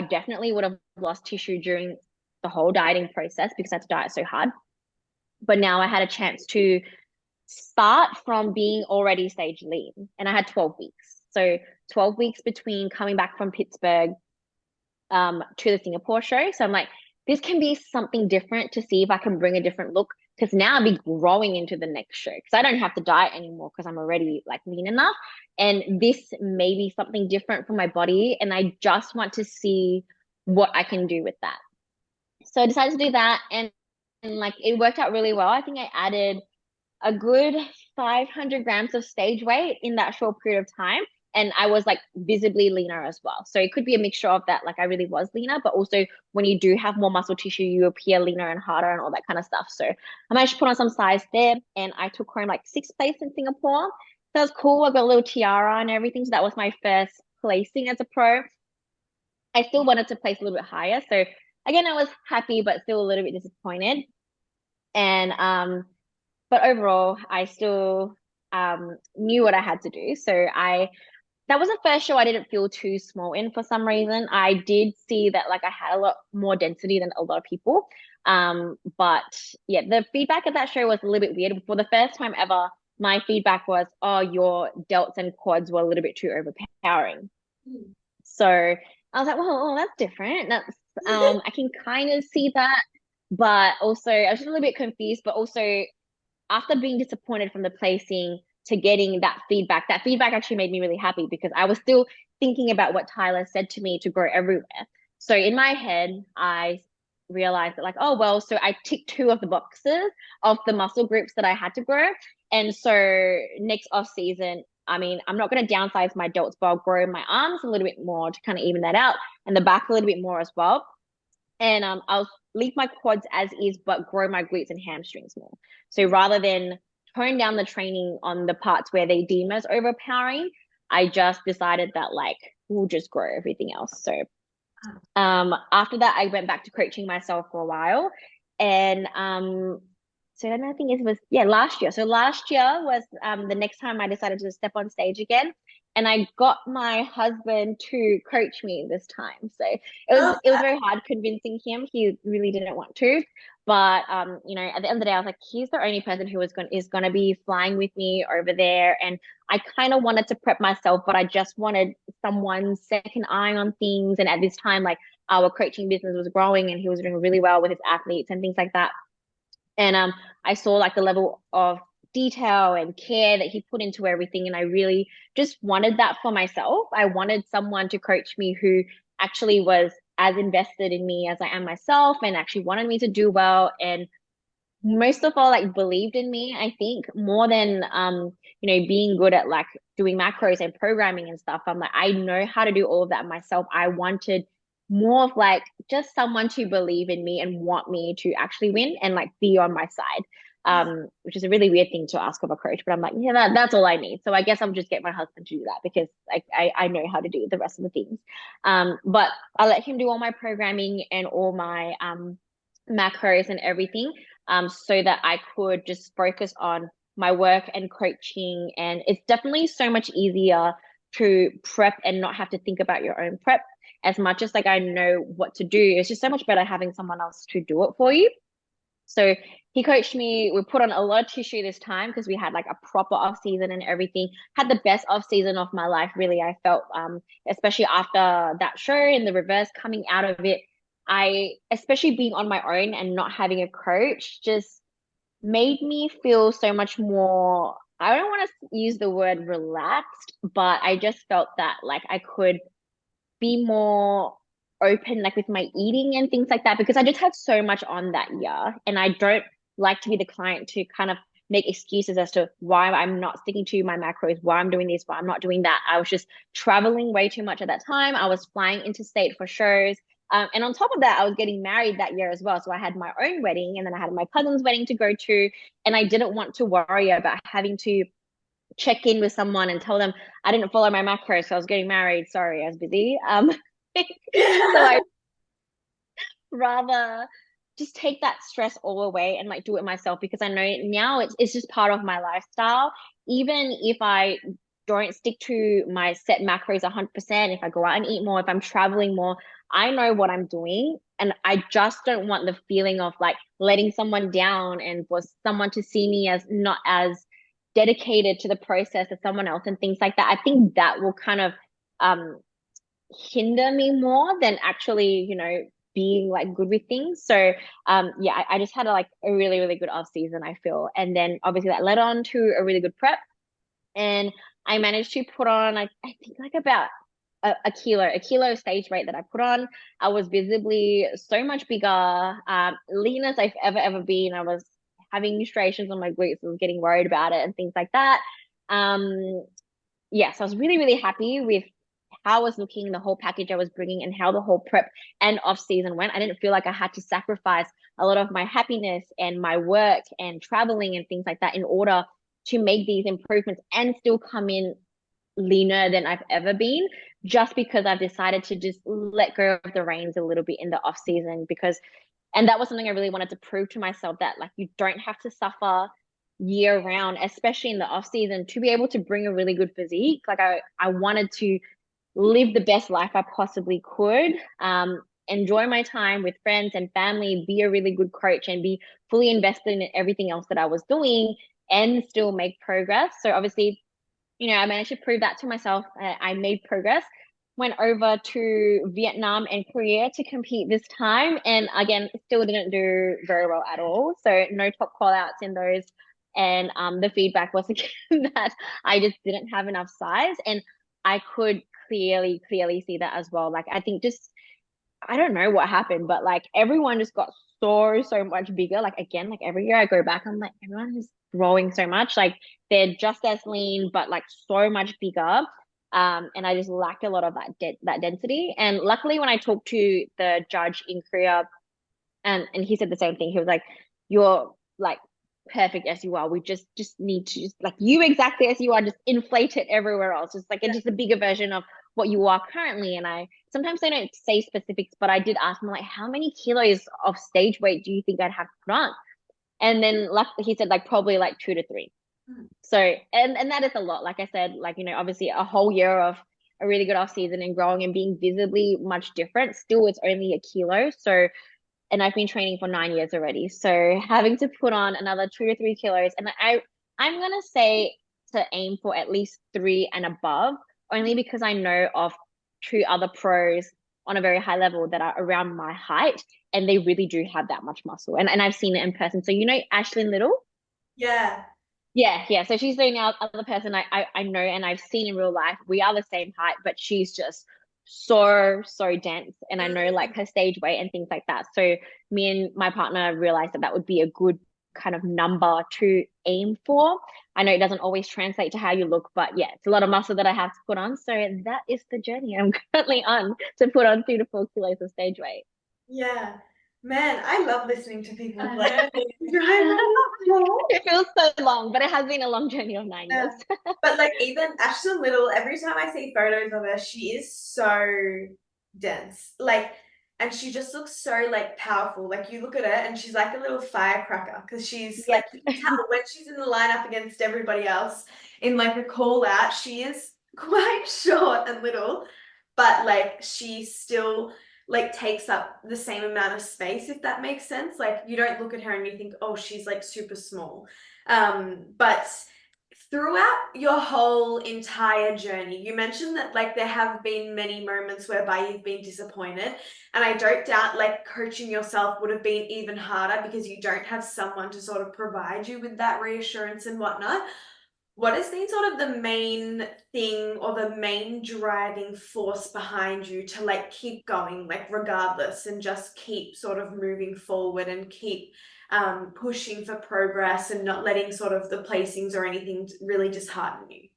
[SPEAKER 2] definitely would have lost tissue during the whole dieting process because I had to diet so hard. But now I had a chance to start from being already stage lean, and I had 12 weeks. So 12 weeks between coming back from Pittsburgh to the Singapore show. So I'm like, this can be something different to see if I can bring a different look, because now I'll be growing into the next show because I don't have to diet anymore because I'm already like lean enough. And this may be something different for my body, and I just want to see what I can do with that. So I decided to do that, and like it worked out really well. I think I added a good 500 grams of stage weight in that short period of time. and I was like visibly leaner as well. So it could be a mixture of that, like I really was leaner, but also when you do have more muscle tissue, you appear leaner and harder and all that kind of stuff. So I managed to put on some size there, and I took home like sixth place in Singapore. That was cool. I got a little tiara and everything. So that was my first placing as a pro. I still wanted to place a little bit higher. So again, I was happy, but still a little bit disappointed. And but overall, I still knew what I had to do. So I that was the first show I didn't feel too small in for some reason. I did see that like I had a lot more density than a lot of people. But yeah, the feedback at that show was a little bit weird. For the first time ever, my feedback was, oh, your delts and quads were a little bit too overpowering. So I was like, well, oh, that's different. That's I can kind of see that. But also I was just a little bit confused, but also after being disappointed from the placing to getting that feedback actually made me really happy because I was still thinking about what Tyler said to me to grow everywhere. So in my head, I realized that like, oh, well, so I ticked two of the boxes of the muscle groups that I had to grow. And so next off season, I mean, I'm not going to downsize my delts, but I'll grow my arms a little bit more to kind of even that out and the back a little bit more as well. And I'll leave my quads as is, but grow my glutes and hamstrings more. So rather than tone down the training on the parts where they deem as overpowering, I just decided that like we'll just grow everything else. So after that, I went back to coaching myself for a while, and so another thing is was yeah last year. So last year was the next time I decided to step on stage again, and I got my husband to coach me this time. So it was very hard convincing him. He really didn't want to, but you know, at the end of the day, I was like, he's the only person who is gonna be flying with me over there, and I kind of wanted to prep myself, but I just wanted someone's second eye on things. And at this time, like our coaching business was growing, and he was doing really well with his athletes and things like that. And I saw like the level of detail and care that he put into everything, and I really just wanted that for myself. I wanted someone to coach me who actually was as invested in me as I am myself, and actually wanted me to do well, and most of all like believed in me. I think more than you know, being good at like doing macros and programming and stuff. I'm like, I know how to do all of that myself. I wanted more of like just someone to believe in me and want me to actually win and like be on my side. Which is a really weird thing to ask of a coach, but I'm like, yeah, that's all I need. So I guess I'll just get my husband to do that because I know how to do the rest of the things. But I let him do all my programming and all my macros and everything, so that I could just focus on my work and coaching. And it's definitely so much easier to prep and not have to think about your own prep as much as like I know what to do. It's just so much better having someone else to do it for you. So he coached me. We put on a lot of tissue this time because we had like a proper off season and everything. Had the best off season of my life, really. I felt, especially after that show and the reverse coming out of it. I, especially being on my own and not having a coach, just made me feel so much more. I don't want to use the word relaxed, but I just felt that like I could be more open like with my eating and things like that because I just had so much on that year, and I don't like to be the client to kind of make excuses as to why I'm not sticking to my macros, why I'm doing this, why I'm not doing that. I was just traveling way too much at that time. I was flying interstate for shows. And on top of that, I was getting married that year as well. So I had my own wedding, and then I had my cousin's wedding to go to. And I didn't want to worry about having to check in with someone and tell them I didn't follow my macros, so I was getting married. Sorry, I was busy. So I rather just take that stress all away and like do it myself because I know now it's just part of my lifestyle. Even if I don't stick to my set macros 100%, if I go out and eat more, if I'm traveling more, I know what I'm doing. And I just don't want the feeling of like letting someone down and for someone to see me as not as dedicated to the process as someone else and things like that. I think that will kind of um hinder me more than actually, you know, being like good with things. So yeah, I just had a really, really good off season, I feel. And then obviously that led on to a really good prep. And I managed to put on I think like about a kilo stage weight that I put on. I was visibly so much bigger, lean as I've ever been. I was having striations on my glutes. I was getting worried about it and things like that. yes, I was really, really happy with how I was looking, the whole package I was bringing, and how the whole prep and off season went. I didn't feel like I had to sacrifice a lot of my happiness and my work and traveling and things like that in order to make these improvements and still come in leaner than I've ever been, just because I've decided to just let go of the reins a little bit in the off season. Because and that was something I really wanted to prove to myself, that like you don't have to suffer year round, especially in the off season, to be able to bring a really good physique. Like I wanted to live the best life I possibly could, enjoy my time with friends and family, be a really good coach, and be fully invested in everything else that I was doing, and still make progress. So obviously, I managed to prove that to myself. I made progress. Went over to Vietnam and Korea to compete this time, and again, still didn't do very well at all. So no top call outs in those, and the feedback was again that I just didn't have enough size, and I could clearly see that as well. Like I think just I don't know what happened, but like everyone just got so much bigger. Like again, like every year I go back, I'm like, everyone is growing so much. Like they're just as lean, but like so much bigger. And I just lacked a lot of that density. And luckily, when I talked to the judge in Korea, and he said the same thing. He was like, "You're like perfect as you are. We just need to just like you exactly as you are, just inflate it everywhere else. Just like it's just a bigger version of what you are currently." And I sometimes they don't say specifics, but I did ask him like, "How many kilos of stage weight do you think I'd have to put on?" And then like he said, like probably like 2 to 3. So and that is a lot. Like I said, like obviously a whole year of a really good off season and growing and being visibly much different. Still, it's only a kilo. So and I've been training for 9 years already. So having to put on another 2 to 3 kilos, and I'm gonna say to aim for at least 3 and above, only because I know of 2 other pros on a very high level that are around my height, and they really do have that much muscle, and I've seen it in person. So Ashlyn Little.
[SPEAKER 1] Yeah.
[SPEAKER 2] Yeah. So she's the now other person I know and I've seen in real life. We are the same height, but she's just so dense. And I know like her stage weight and things like that. So me and my partner realized that that would be a good kind of number to aim for. I know it doesn't always translate to how you look, but yeah, it's a lot of muscle that I have to put on. So that is the journey I'm currently on, to put on 2 to 4 kilos of stage weight.
[SPEAKER 1] Yeah. Man, I love listening to people
[SPEAKER 2] I
[SPEAKER 1] like
[SPEAKER 2] know.
[SPEAKER 1] drive.
[SPEAKER 2] It feels so long, but it has been a long journey of 9 years.
[SPEAKER 1] Yeah. But like even Ashton Little, every time I see photos of her, she is so dense. Like, and she just looks so like powerful. Like you look at her and she's like a little firecracker because she's like
[SPEAKER 2] Yep.
[SPEAKER 1] you can tell when she's in the lineup against everybody else in like a call out, she is quite short and little, but like she still like takes up the same amount of space, if that makes sense. Like you don't look at her and you think, oh, she's like super small. But throughout your whole entire journey, you mentioned that like there have been many moments whereby you've been disappointed. And I don't doubt like coaching yourself would have been even harder because you don't have someone to sort of provide you with that reassurance and whatnot. What has been sort of the main thing or the main driving force behind you to like keep going, like regardless, and just keep sort of moving forward and keep pushing for progress and not letting sort of the placings or anything really dishearten you?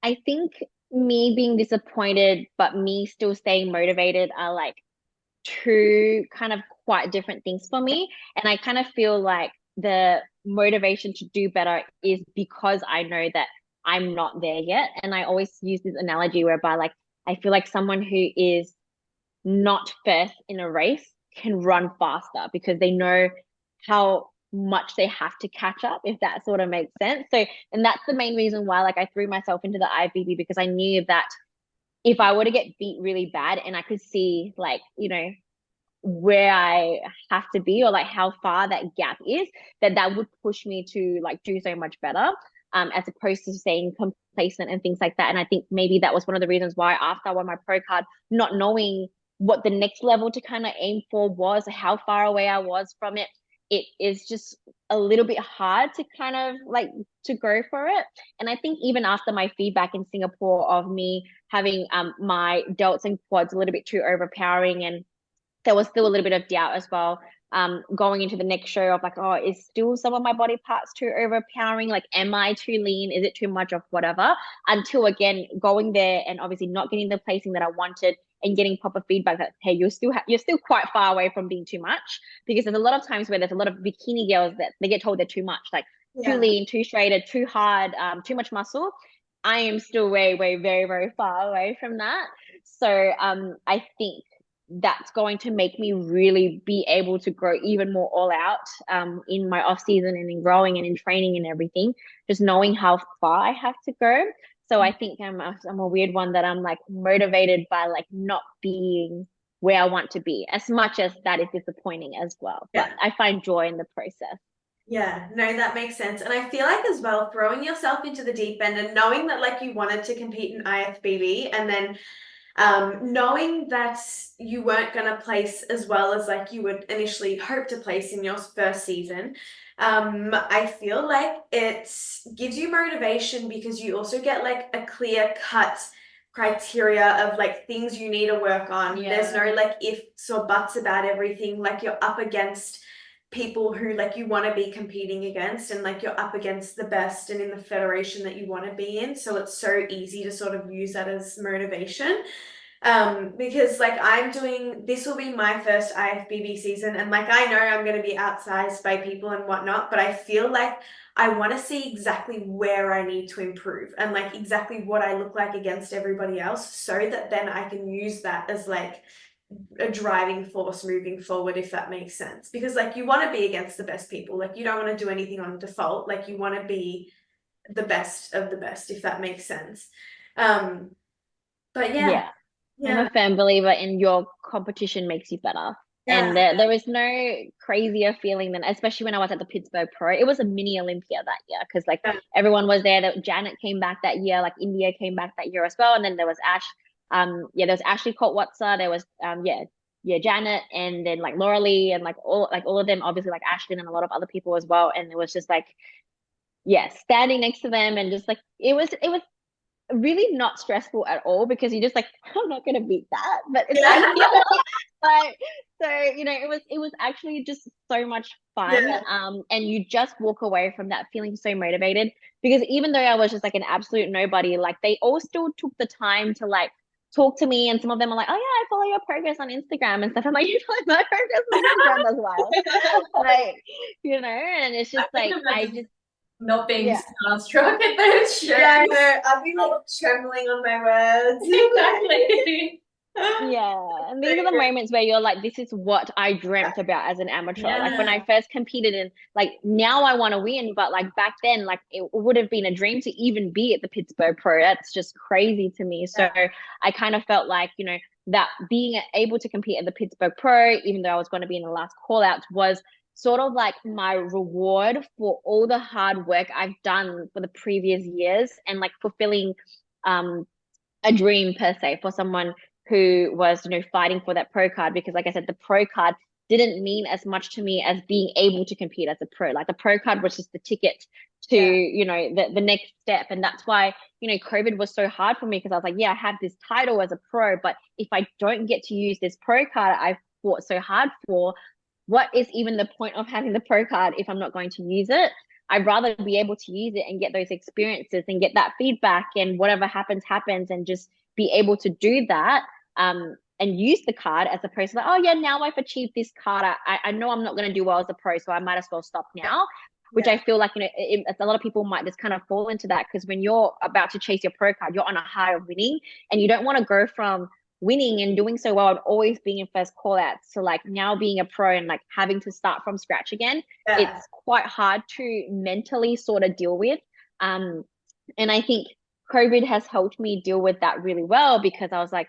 [SPEAKER 2] I think me being disappointed, but me still staying motivated are like two kind of quite different things for me. And I kind of feel like the motivation to do better is because I know that I'm not there yet. And I always use this analogy whereby like I feel like someone who is not first in a race can run faster because they know how much they have to catch up, if that sort of makes sense. So, and that's the main reason why like I threw myself into the IFBB, because I knew that if I were to get beat really bad and I could see like, where I have to be or like how far that gap is, that would push me to like do so much better, as opposed to staying complacent and things like that. And I think maybe that was one of the reasons why after I won my pro card, not knowing what the next level to kind of aim for was, how far away I was from it, it is just a little bit hard to kind of like to go for it. And I think even after my feedback in Singapore of me having my delts and quads a little bit too overpowering, and there was still a little bit of doubt as well. going into the next show of like, oh, is still some of my body parts too overpowering? Like, am I too lean? Is it too much of whatever? Until again, going there and obviously not getting the placing that I wanted and getting proper feedback that, hey, you're still quite far away from being too much, because there's a lot of times where there's a lot of bikini girls that they get told they're too much, like too
[SPEAKER 1] Yeah.
[SPEAKER 2] lean, too straighted, too hard, too much muscle. I am still way, way, very, very far away from that. So I think that's going to make me really be able to grow even more all out in my off season and in growing and in training and everything, just knowing how far I have to go. So I think I'm a weird one that I'm like motivated by like not being where I want to be, as much as that is disappointing as well. But
[SPEAKER 1] Yeah.
[SPEAKER 2] I find joy in the process.
[SPEAKER 1] Yeah, no, that makes sense. And I feel like as well, throwing yourself into the deep end and knowing that like you wanted to compete in IFBB and then knowing that you weren't going to place as well as like you would initially hope to place in your first season, I feel like it gives you motivation because you also get like a clear cut criteria of like things you need to work on.
[SPEAKER 2] Yeah.
[SPEAKER 1] There's no like ifs or buts about everything. Like you're up against people who like you want to be competing against and like you're up against the best and in the federation that you want to be in, so it's so easy to sort of use that as motivation. Because like I'm doing, this will be my first IFBB season and like I know I'm going to be outsized by people and whatnot, but I feel like I want to see exactly where I need to improve and like exactly what I look like against everybody else, so that then I can use that as like a driving force moving forward, if that makes sense. Because like you want to be against the best people, like you don't want to do anything on default, like you want to be the best of the best, if that makes sense. um but yeah.
[SPEAKER 2] Yeah. I'm
[SPEAKER 1] Yeah.
[SPEAKER 2] a firm believer in your competition makes you better.
[SPEAKER 1] Yeah.
[SPEAKER 2] And there was no crazier feeling than, especially when I was at the Pittsburgh Pro. It was a mini Olympia that year because like
[SPEAKER 1] Yeah.
[SPEAKER 2] everyone was there. That Janet came back that year, like India came back that year as well. And then there was Ash. Yeah, there was Ashley Kotwatsa. There was yeah, Janet, and then like Laura Lee and like all of them, obviously like Ashlyn and a lot of other people as well. And it was just like, yeah, standing next to them and just like it was really not stressful at all, because you're just like, I'm not gonna beat that, but it's
[SPEAKER 1] Yeah.
[SPEAKER 2] like, like so it was actually just so much fun.
[SPEAKER 1] Yeah.
[SPEAKER 2] And you just walk away from that feeling so motivated, because even though I was just like an absolute nobody, like they all still took the time to like talk to me, and some of them are like, oh yeah, I follow your progress on Instagram and stuff. I'm like, you follow my progress on Instagram as well. Like, and it's
[SPEAKER 3] I
[SPEAKER 2] just
[SPEAKER 3] can
[SPEAKER 2] like I
[SPEAKER 3] imagine
[SPEAKER 2] just
[SPEAKER 3] not being
[SPEAKER 2] yeah.
[SPEAKER 3] starstruck at those shows.
[SPEAKER 1] Yeah, I know. I'll be like trembling on my words.
[SPEAKER 3] Exactly.
[SPEAKER 2] Yeah, and these are the moments where you're like, this is what I dreamt about as an amateur. Like when I
[SPEAKER 3] Yeah.
[SPEAKER 2] first competed, and like now I want to win, but like back then, like it would have been a dream to even be at the Pittsburgh Pro. That's just crazy to me. So I kind of felt like, that being able to compete at the Pittsburgh Pro, even though I was going to be in the last call outs, was sort of like my reward for all the hard work I've done for the previous years, and like fulfilling a dream per se for someone who was, fighting for that pro card. Because like I said, the pro card didn't mean as much to me as being able to compete as a pro. Like the pro card was just the ticket to, the next step. And that's why, COVID was so hard for me, because I was like, yeah, I have this title as a pro, but if I don't get to use this pro card I fought so hard for, what is even the point of having the pro card if I'm not going to use it? I'd rather be able to use it and get those experiences and get that feedback, and whatever happens, happens, and just be able to do that, and use the card, as opposed to like, oh yeah, now I've achieved this card. I know I'm not going to do well as a pro, so I might as well stop now. Which I feel like, a lot of people might just kind of fall into that, because when you're about to chase your pro card, you're on a high of winning, and you don't want to go from winning and doing so well and always being in first call outs to like now being a pro and like having to start from scratch again. It's quite hard to mentally sort of deal with. And I think COVID has helped me deal with that really well, because I was like,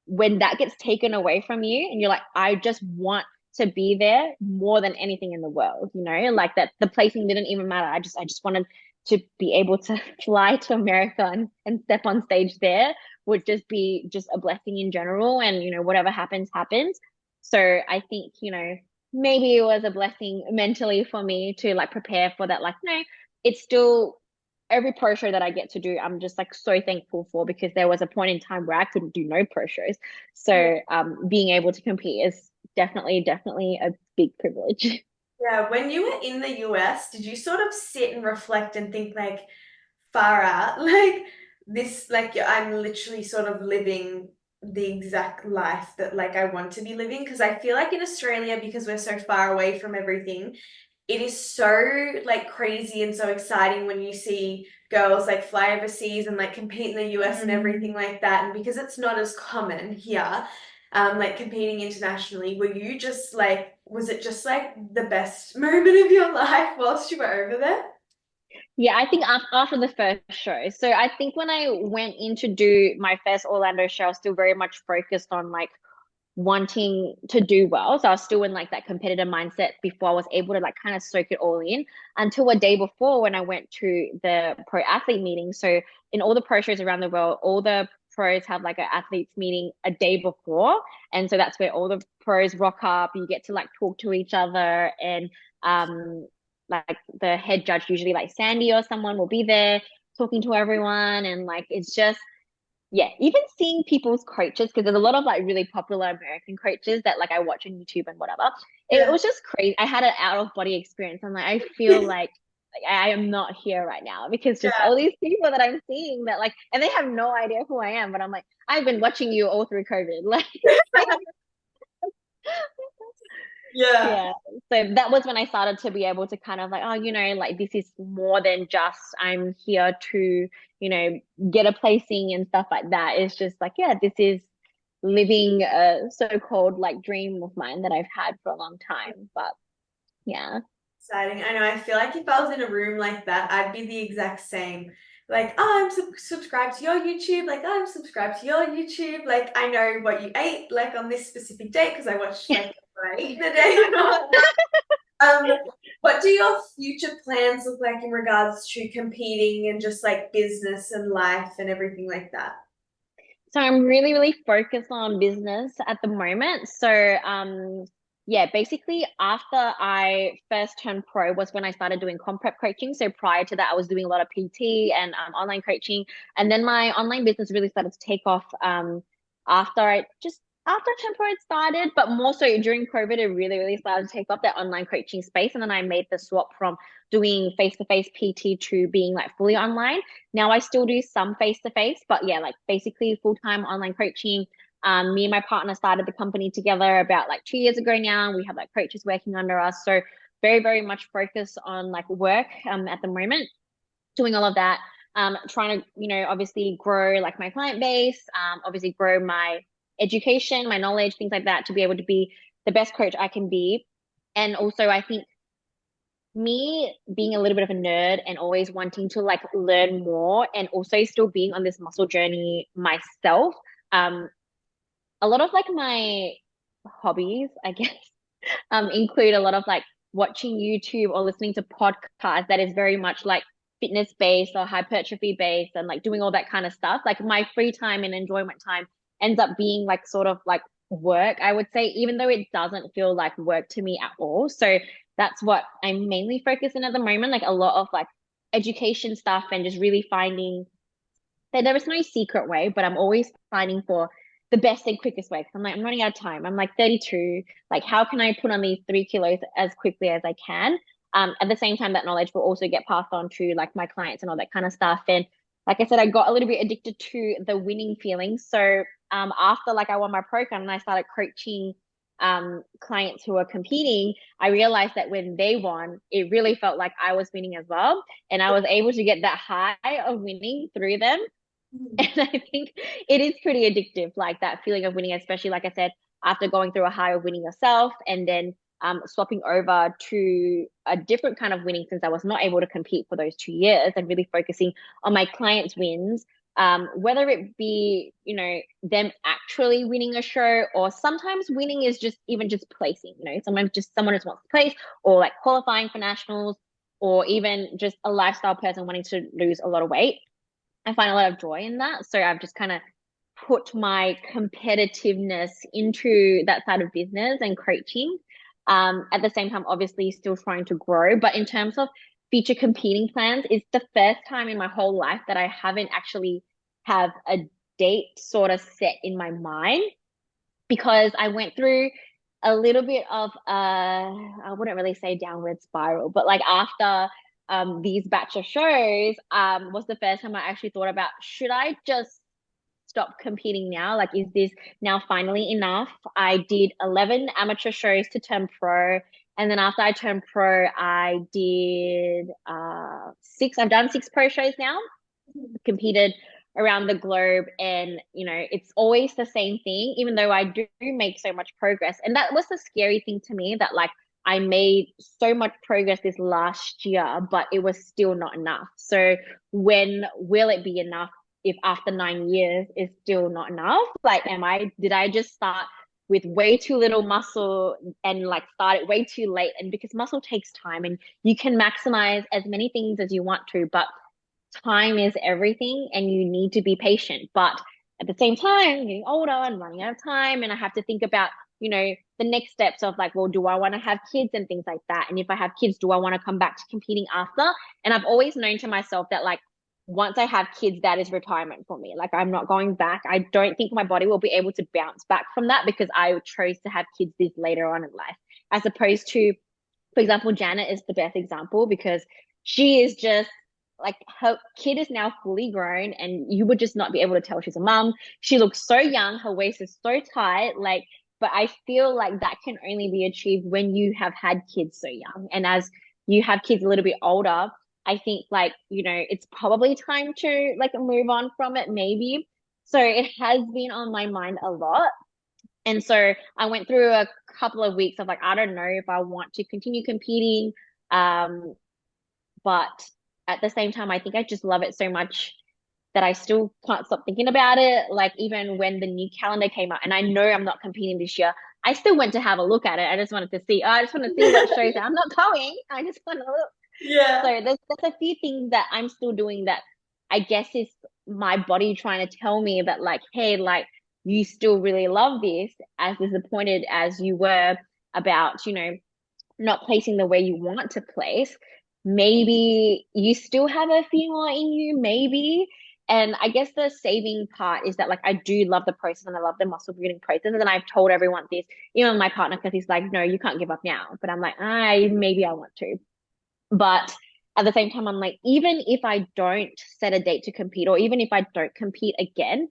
[SPEAKER 2] when that gets taken away from you and you're like, I just want to be there more than anything in the world, like that the placing didn't even matter. I just wanted to be able to fly to America and step on stage there would just be just a blessing in general. And, whatever happens, happens. So I think, maybe it was a blessing mentally for me to like prepare for that. Like, no, it's still every pro show that I get to do, I'm just like so thankful for, because there was a point in time where I couldn't do no pro shows. So being able to compete is definitely a big privilege.
[SPEAKER 1] Yeah, when you were in the US, did you sort of sit and reflect and think like far out, like this, like I'm literally sort of living the exact life that like I want to be living? Because I feel like in Australia, because we're so far away from everything, it is so like crazy and so exciting when you see girls like fly overseas and like compete in the US and everything like that. And because it's not as common here, like competing internationally, were you just like, was it just like the best moment of your life whilst you were over there?
[SPEAKER 2] Yeah, I think after the first show. So I think when I went in to do my first Orlando show, I was still very much focused on like wanting to do well. So I was still in like that competitive mindset before I was able to like kind of soak it all in until a day before when I went to the pro athlete meeting. So in all the pro shows around the world, all the pros have like an athletes meeting a day before. And so that's where all the pros rock up. You get to like talk to each other and like the head judge, usually like Sandy or someone will be there talking to everyone. And like it's just yeah, even seeing people's coaches, because there's a lot of like really popular American coaches that like I watch on YouTube and whatever. It
[SPEAKER 1] Yeah.
[SPEAKER 2] was just crazy. I had an out of body experience. I'm like, I feel like I am not here right now because just
[SPEAKER 1] Yeah.
[SPEAKER 2] all these people that I'm seeing that like, and they have no idea who I am, but I'm like, I've been watching you all through COVID. Like,
[SPEAKER 1] Yeah.
[SPEAKER 2] yeah. So that was when I started to be able to kind of like, oh, like this is more than just I'm here to, get a placing and stuff like that. It's just like, yeah, this is living a so-called like dream of mine that I've had for a long time. But yeah.
[SPEAKER 1] Exciting. I know. I feel like if I was in a room like that, I'd be the exact same. Like, oh, I'm subscribed to your YouTube. Like, oh, I'm subscribed to your YouTube. Like, I know what you ate, like on this specific day, because I watched like what I ate the day and all that. What do your future plans look like in regards to competing and just like business and life and everything like that?
[SPEAKER 2] So I'm really, really focused on business at the moment. So yeah, basically after I first turned pro was when I started doing comp prep coaching. So prior to that, I was doing a lot of PT and online coaching. And then my online business really started to take off after I just after turned pro it started, but more so during COVID, it really, really started to take off that online coaching space. And then I made the swap from doing face-to-face PT to being like fully online. Now I still do some face to face, but yeah, like basically full time online coaching. Me and my partner started the company together about like 2 years ago now. We have like coaches working under us. So very, very much focused on like work at the moment, doing all of that. Trying to, obviously grow like my client base, obviously grow my education, my knowledge, things like that to be able to be the best coach I can be. And also I think me being a little bit of a nerd and always wanting to like learn more and also still being on this muscle journey myself, a lot of like my hobbies, I guess, include a lot of like watching YouTube or listening to podcasts that is very much like fitness based or hypertrophy based and like doing all that kind of stuff. Like my free time and enjoyment time ends up being like sort of like work, I would say, even though it doesn't feel like work to me at all. So that's what I'm mainly focusing at the moment, like a lot of like education stuff and just really finding that there is no secret way, but I'm always finding for the best and quickest way. Cause I'm like, I'm running out of time. I'm like 32. Like, how can I put on these 3 kilos as quickly as I can? At the same time, that knowledge will also get passed on to like my clients and all that kind of stuff. And like I said, I got a little bit addicted to the winning feeling. So after like I won my program and I started coaching clients who are competing, I realized that when they won, it really felt like I was winning as well. And I was able to get that high of winning through them. And I think it is pretty addictive, like that feeling of winning, especially like I said, after going through a high of winning yourself and then swapping over to a different kind of winning since I was not able to compete for those 2 years and really focusing on my clients' wins. Whether it be, them actually winning a show or sometimes winning is just even just placing, sometimes just someone just wants to place or like qualifying for nationals or even just a lifestyle person wanting to lose a lot of weight. I find a lot of joy in that. So I've just kind of put my competitiveness into that side of business and coaching. At the same time, obviously still trying to grow. But in terms of future competing plans, it's the first time in my whole life that I haven't actually have a date sort of set in my mind because I went through a little bit of I wouldn't really say downward spiral, but like after these batch of shows was the first time I actually thought about, should I just stop competing now? Like, is this now finally enough? I did 11 amateur shows to turn pro. And then after I turned pro, I did I've done 6 pro shows now, competed around the globe. And, it's always the same thing, even though I do make so much progress. And that was the scary thing to me, that like I made so much progress this last year, but it was still not enough. So when will it be enough if after 9 years it's still not enough? Like, did I just start with way too little muscle and like start it way too late? And because muscle takes time, and you can maximize as many things as you want to, but time is everything and you need to be patient. But at the same time, I'm getting older and running out of time, and I have to think about, the next steps of like, well, do I want to have kids and things like that? And if I have kids, do I want to come back to competing after? And I've always known to myself that like, once I have kids, that is retirement for me. Like, I'm not going back. I don't think my body will be able to bounce back from that, because I chose to have kids this later on in life, as opposed to, for example, Janet is the best example, because she is just like, her kid is now fully grown and you would just not be able to tell she's a mom. She looks so young. Her waist is so tight. Like, but I feel like that can only be achieved when you have had kids so young. And as you have kids a little bit older, I think like, it's probably time to like move on from it, maybe. So it has been on my mind a lot. And so I went through a couple of weeks of like, I don't know if I want to continue competing. But at the same time, I think I just love it so much that I still can't stop thinking about it. Like, even when the new calendar came out, and I know I'm not competing this year, I still went to have a look at it. I just wanted to see, I just want to see what shows I'm not going. I just want to look.
[SPEAKER 1] Yeah.
[SPEAKER 2] So there's a few things that I'm still doing that I guess is my body trying to tell me that like, hey, like, you still really love this, as disappointed as you were about, not placing the way you want to place. Maybe you still have a few more in you, maybe. And I guess the saving part is that like, I do love the process and I love the muscle building process. And I've told everyone this, even my partner, because he's like, no, you can't give up now. But I'm like, maybe I want to. But at the same time, I'm like, even if I don't set a date to compete, or even if I don't compete again,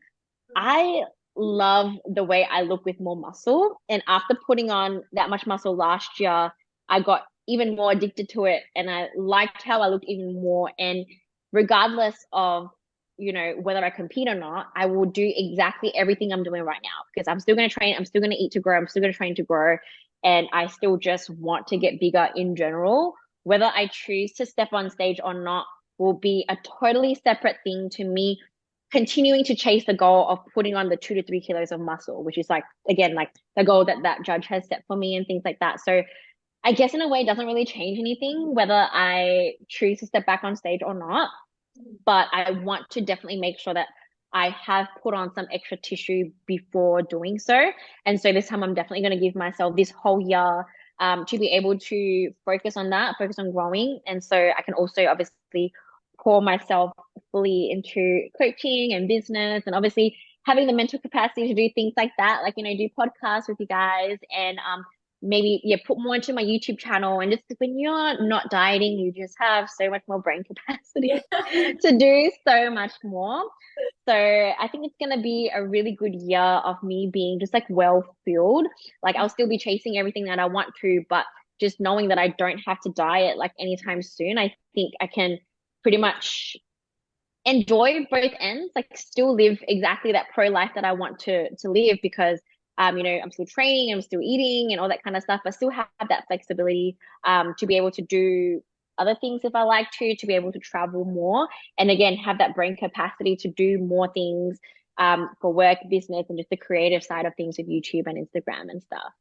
[SPEAKER 2] I love the way I look with more muscle. And after putting on that much muscle last year, I got even more addicted to it. And I liked how I looked even more. And regardless of, whether I compete or not, I will do exactly everything I'm doing right now, because I'm still going to train. I'm still going to eat to grow. I'm still going to train to grow. And I still just want to get bigger in general. Whether I choose to step on stage or not will be a totally separate thing to me continuing to chase the goal of putting on the 2 to 3 kilos of muscle, which is like, again, like the goal that judge has set for me and things like that. So I guess in a way, it doesn't really change anything whether I choose to step back on stage or not. But I want to definitely make sure that I have put on some extra tissue before doing so. And so this time I'm definitely going to give myself this whole year to be able to focus on that, focus on growing. And so I can also obviously pour myself fully into coaching and business, and obviously having the mental capacity to do things like that, like, do podcasts with you guys, and maybe put more into my YouTube channel. And just when you're not dieting, you just have so much more brain capacity to do so much more. So I think it's going to be a really good year of me being just like well filled. Like, I'll still be chasing everything that I want to, but just knowing that I don't have to diet like anytime soon, I think I can pretty much enjoy both ends, like still live exactly that pro life that I want to live, because I'm still training, I'm still eating and all that kind of stuff, but still have that flexibility to be able to do other things if I like to be able to travel more, and again have that brain capacity to do more things for work, business, and just the creative side of things with YouTube and Instagram and stuff.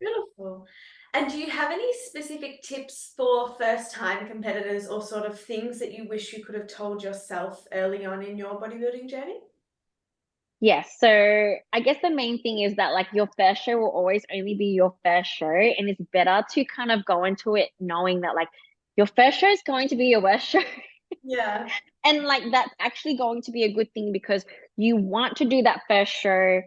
[SPEAKER 1] Beautiful. And do you have any specific tips for first-time competitors, or sort of things that you wish you could have told yourself early on in your bodybuilding journey?
[SPEAKER 2] Yes. So I guess the main thing is that like your first show will always only be your first show. And it's better to kind of go into it knowing that like your first show is going to be your worst show.
[SPEAKER 1] Yeah.
[SPEAKER 2] And like that's actually going to be a good thing, because you want to do that first show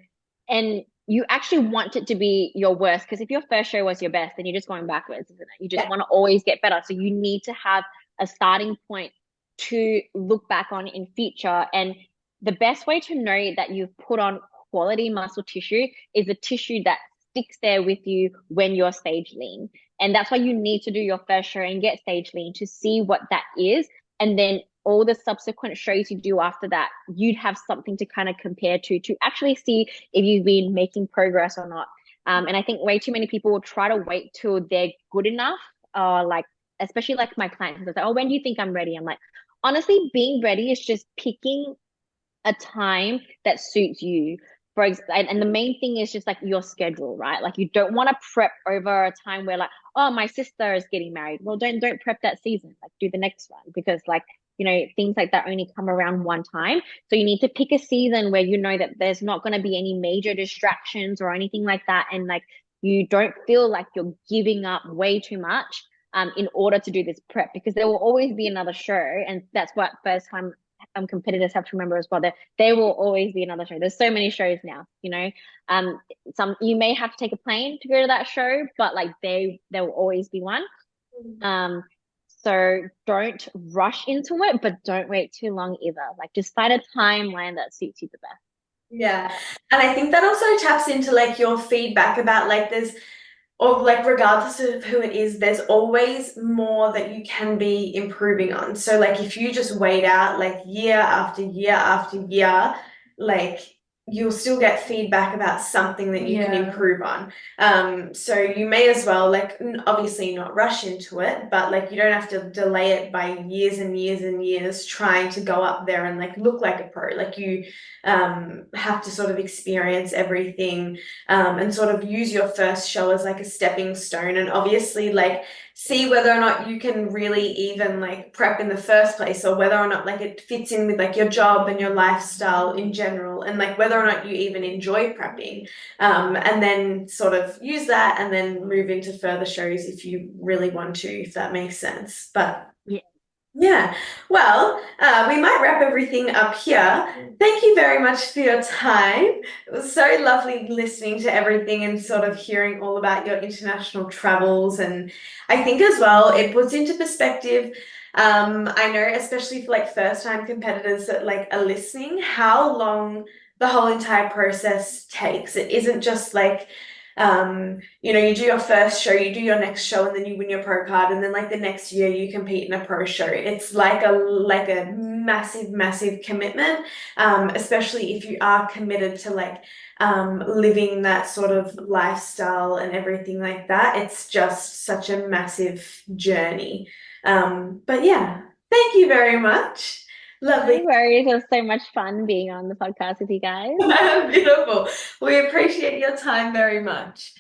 [SPEAKER 2] and you actually want it to be your worst, because if your first show was your best, then you're just going backwards, isn't it? You just
[SPEAKER 1] Yeah.
[SPEAKER 2] want to always get better. So you need to have a starting point to look back on in future. And the best way to know that you've put on quality muscle tissue is the tissue that sticks there with you when you're stage lean. And that's why you need to do your first show and get stage lean to see what that is. And then all the subsequent shows you do after that, you'd have something to kind of compare to actually see if you've been making progress or not. And I think way too many people will try to wait till they're good enough, like, especially like my clients, they're like, oh, when do you think I'm ready? I'm like, honestly, being ready is just picking a time that suits you. And the main thing is just like your schedule, right? Like you don't want to prep over a time where like, oh, my sister is getting married. Well, don't prep that season. Like do the next one, because like, things like that only come around one time. So you need to pick a season where you know that there's not going to be any major distractions or anything like that. And like you don't feel like you're giving up way too much in order to do this prep, because there will always be another show. And that's what first time competitors have to remember as well, that there will always be another show. There's so many shows now, some you may have to take a plane to go to that show, but like there will always be one. So don't rush into it, but don't wait too long either. Like just find a timeline that suits you the best.
[SPEAKER 1] Yeah. And I think that also taps into like your feedback about like or like regardless of who it is, there's always more that you can be improving on. So like if you just wait out like year after year after year, like you'll still get feedback about something that you can improve on. So you may as well like obviously not rush into it, but like you don't have to delay it by years and years and years trying to go up there and like look like a pro. Like you have to sort of experience everything and sort of use your first show as like a stepping stone, and obviously like see whether or not you can really even like prep in the first place, or whether or not like it fits in with like your job and your lifestyle in general, and like whether or not you even enjoy prepping, and then sort of use that and then move into further shows if you really want to, if that makes sense. But yeah, well, we might wrap everything up here. Thank you very much for your time. It was so lovely listening to everything and sort of hearing all about your international travels. And I think as well, it puts into perspective, I know, especially for like first-time competitors that like are listening, how long the whole entire process takes. It isn't just like you do your first show, you do your next show, and then you win your pro card, and then like the next year you compete in a pro show. It's like a massive, massive commitment, especially if you are committed to like living that sort of lifestyle and everything like that. It's just such a massive journey. But yeah, thank you very much. Lovely.
[SPEAKER 2] No worries. It was so much fun being on the podcast with you guys.
[SPEAKER 1] Beautiful. We appreciate your time very much.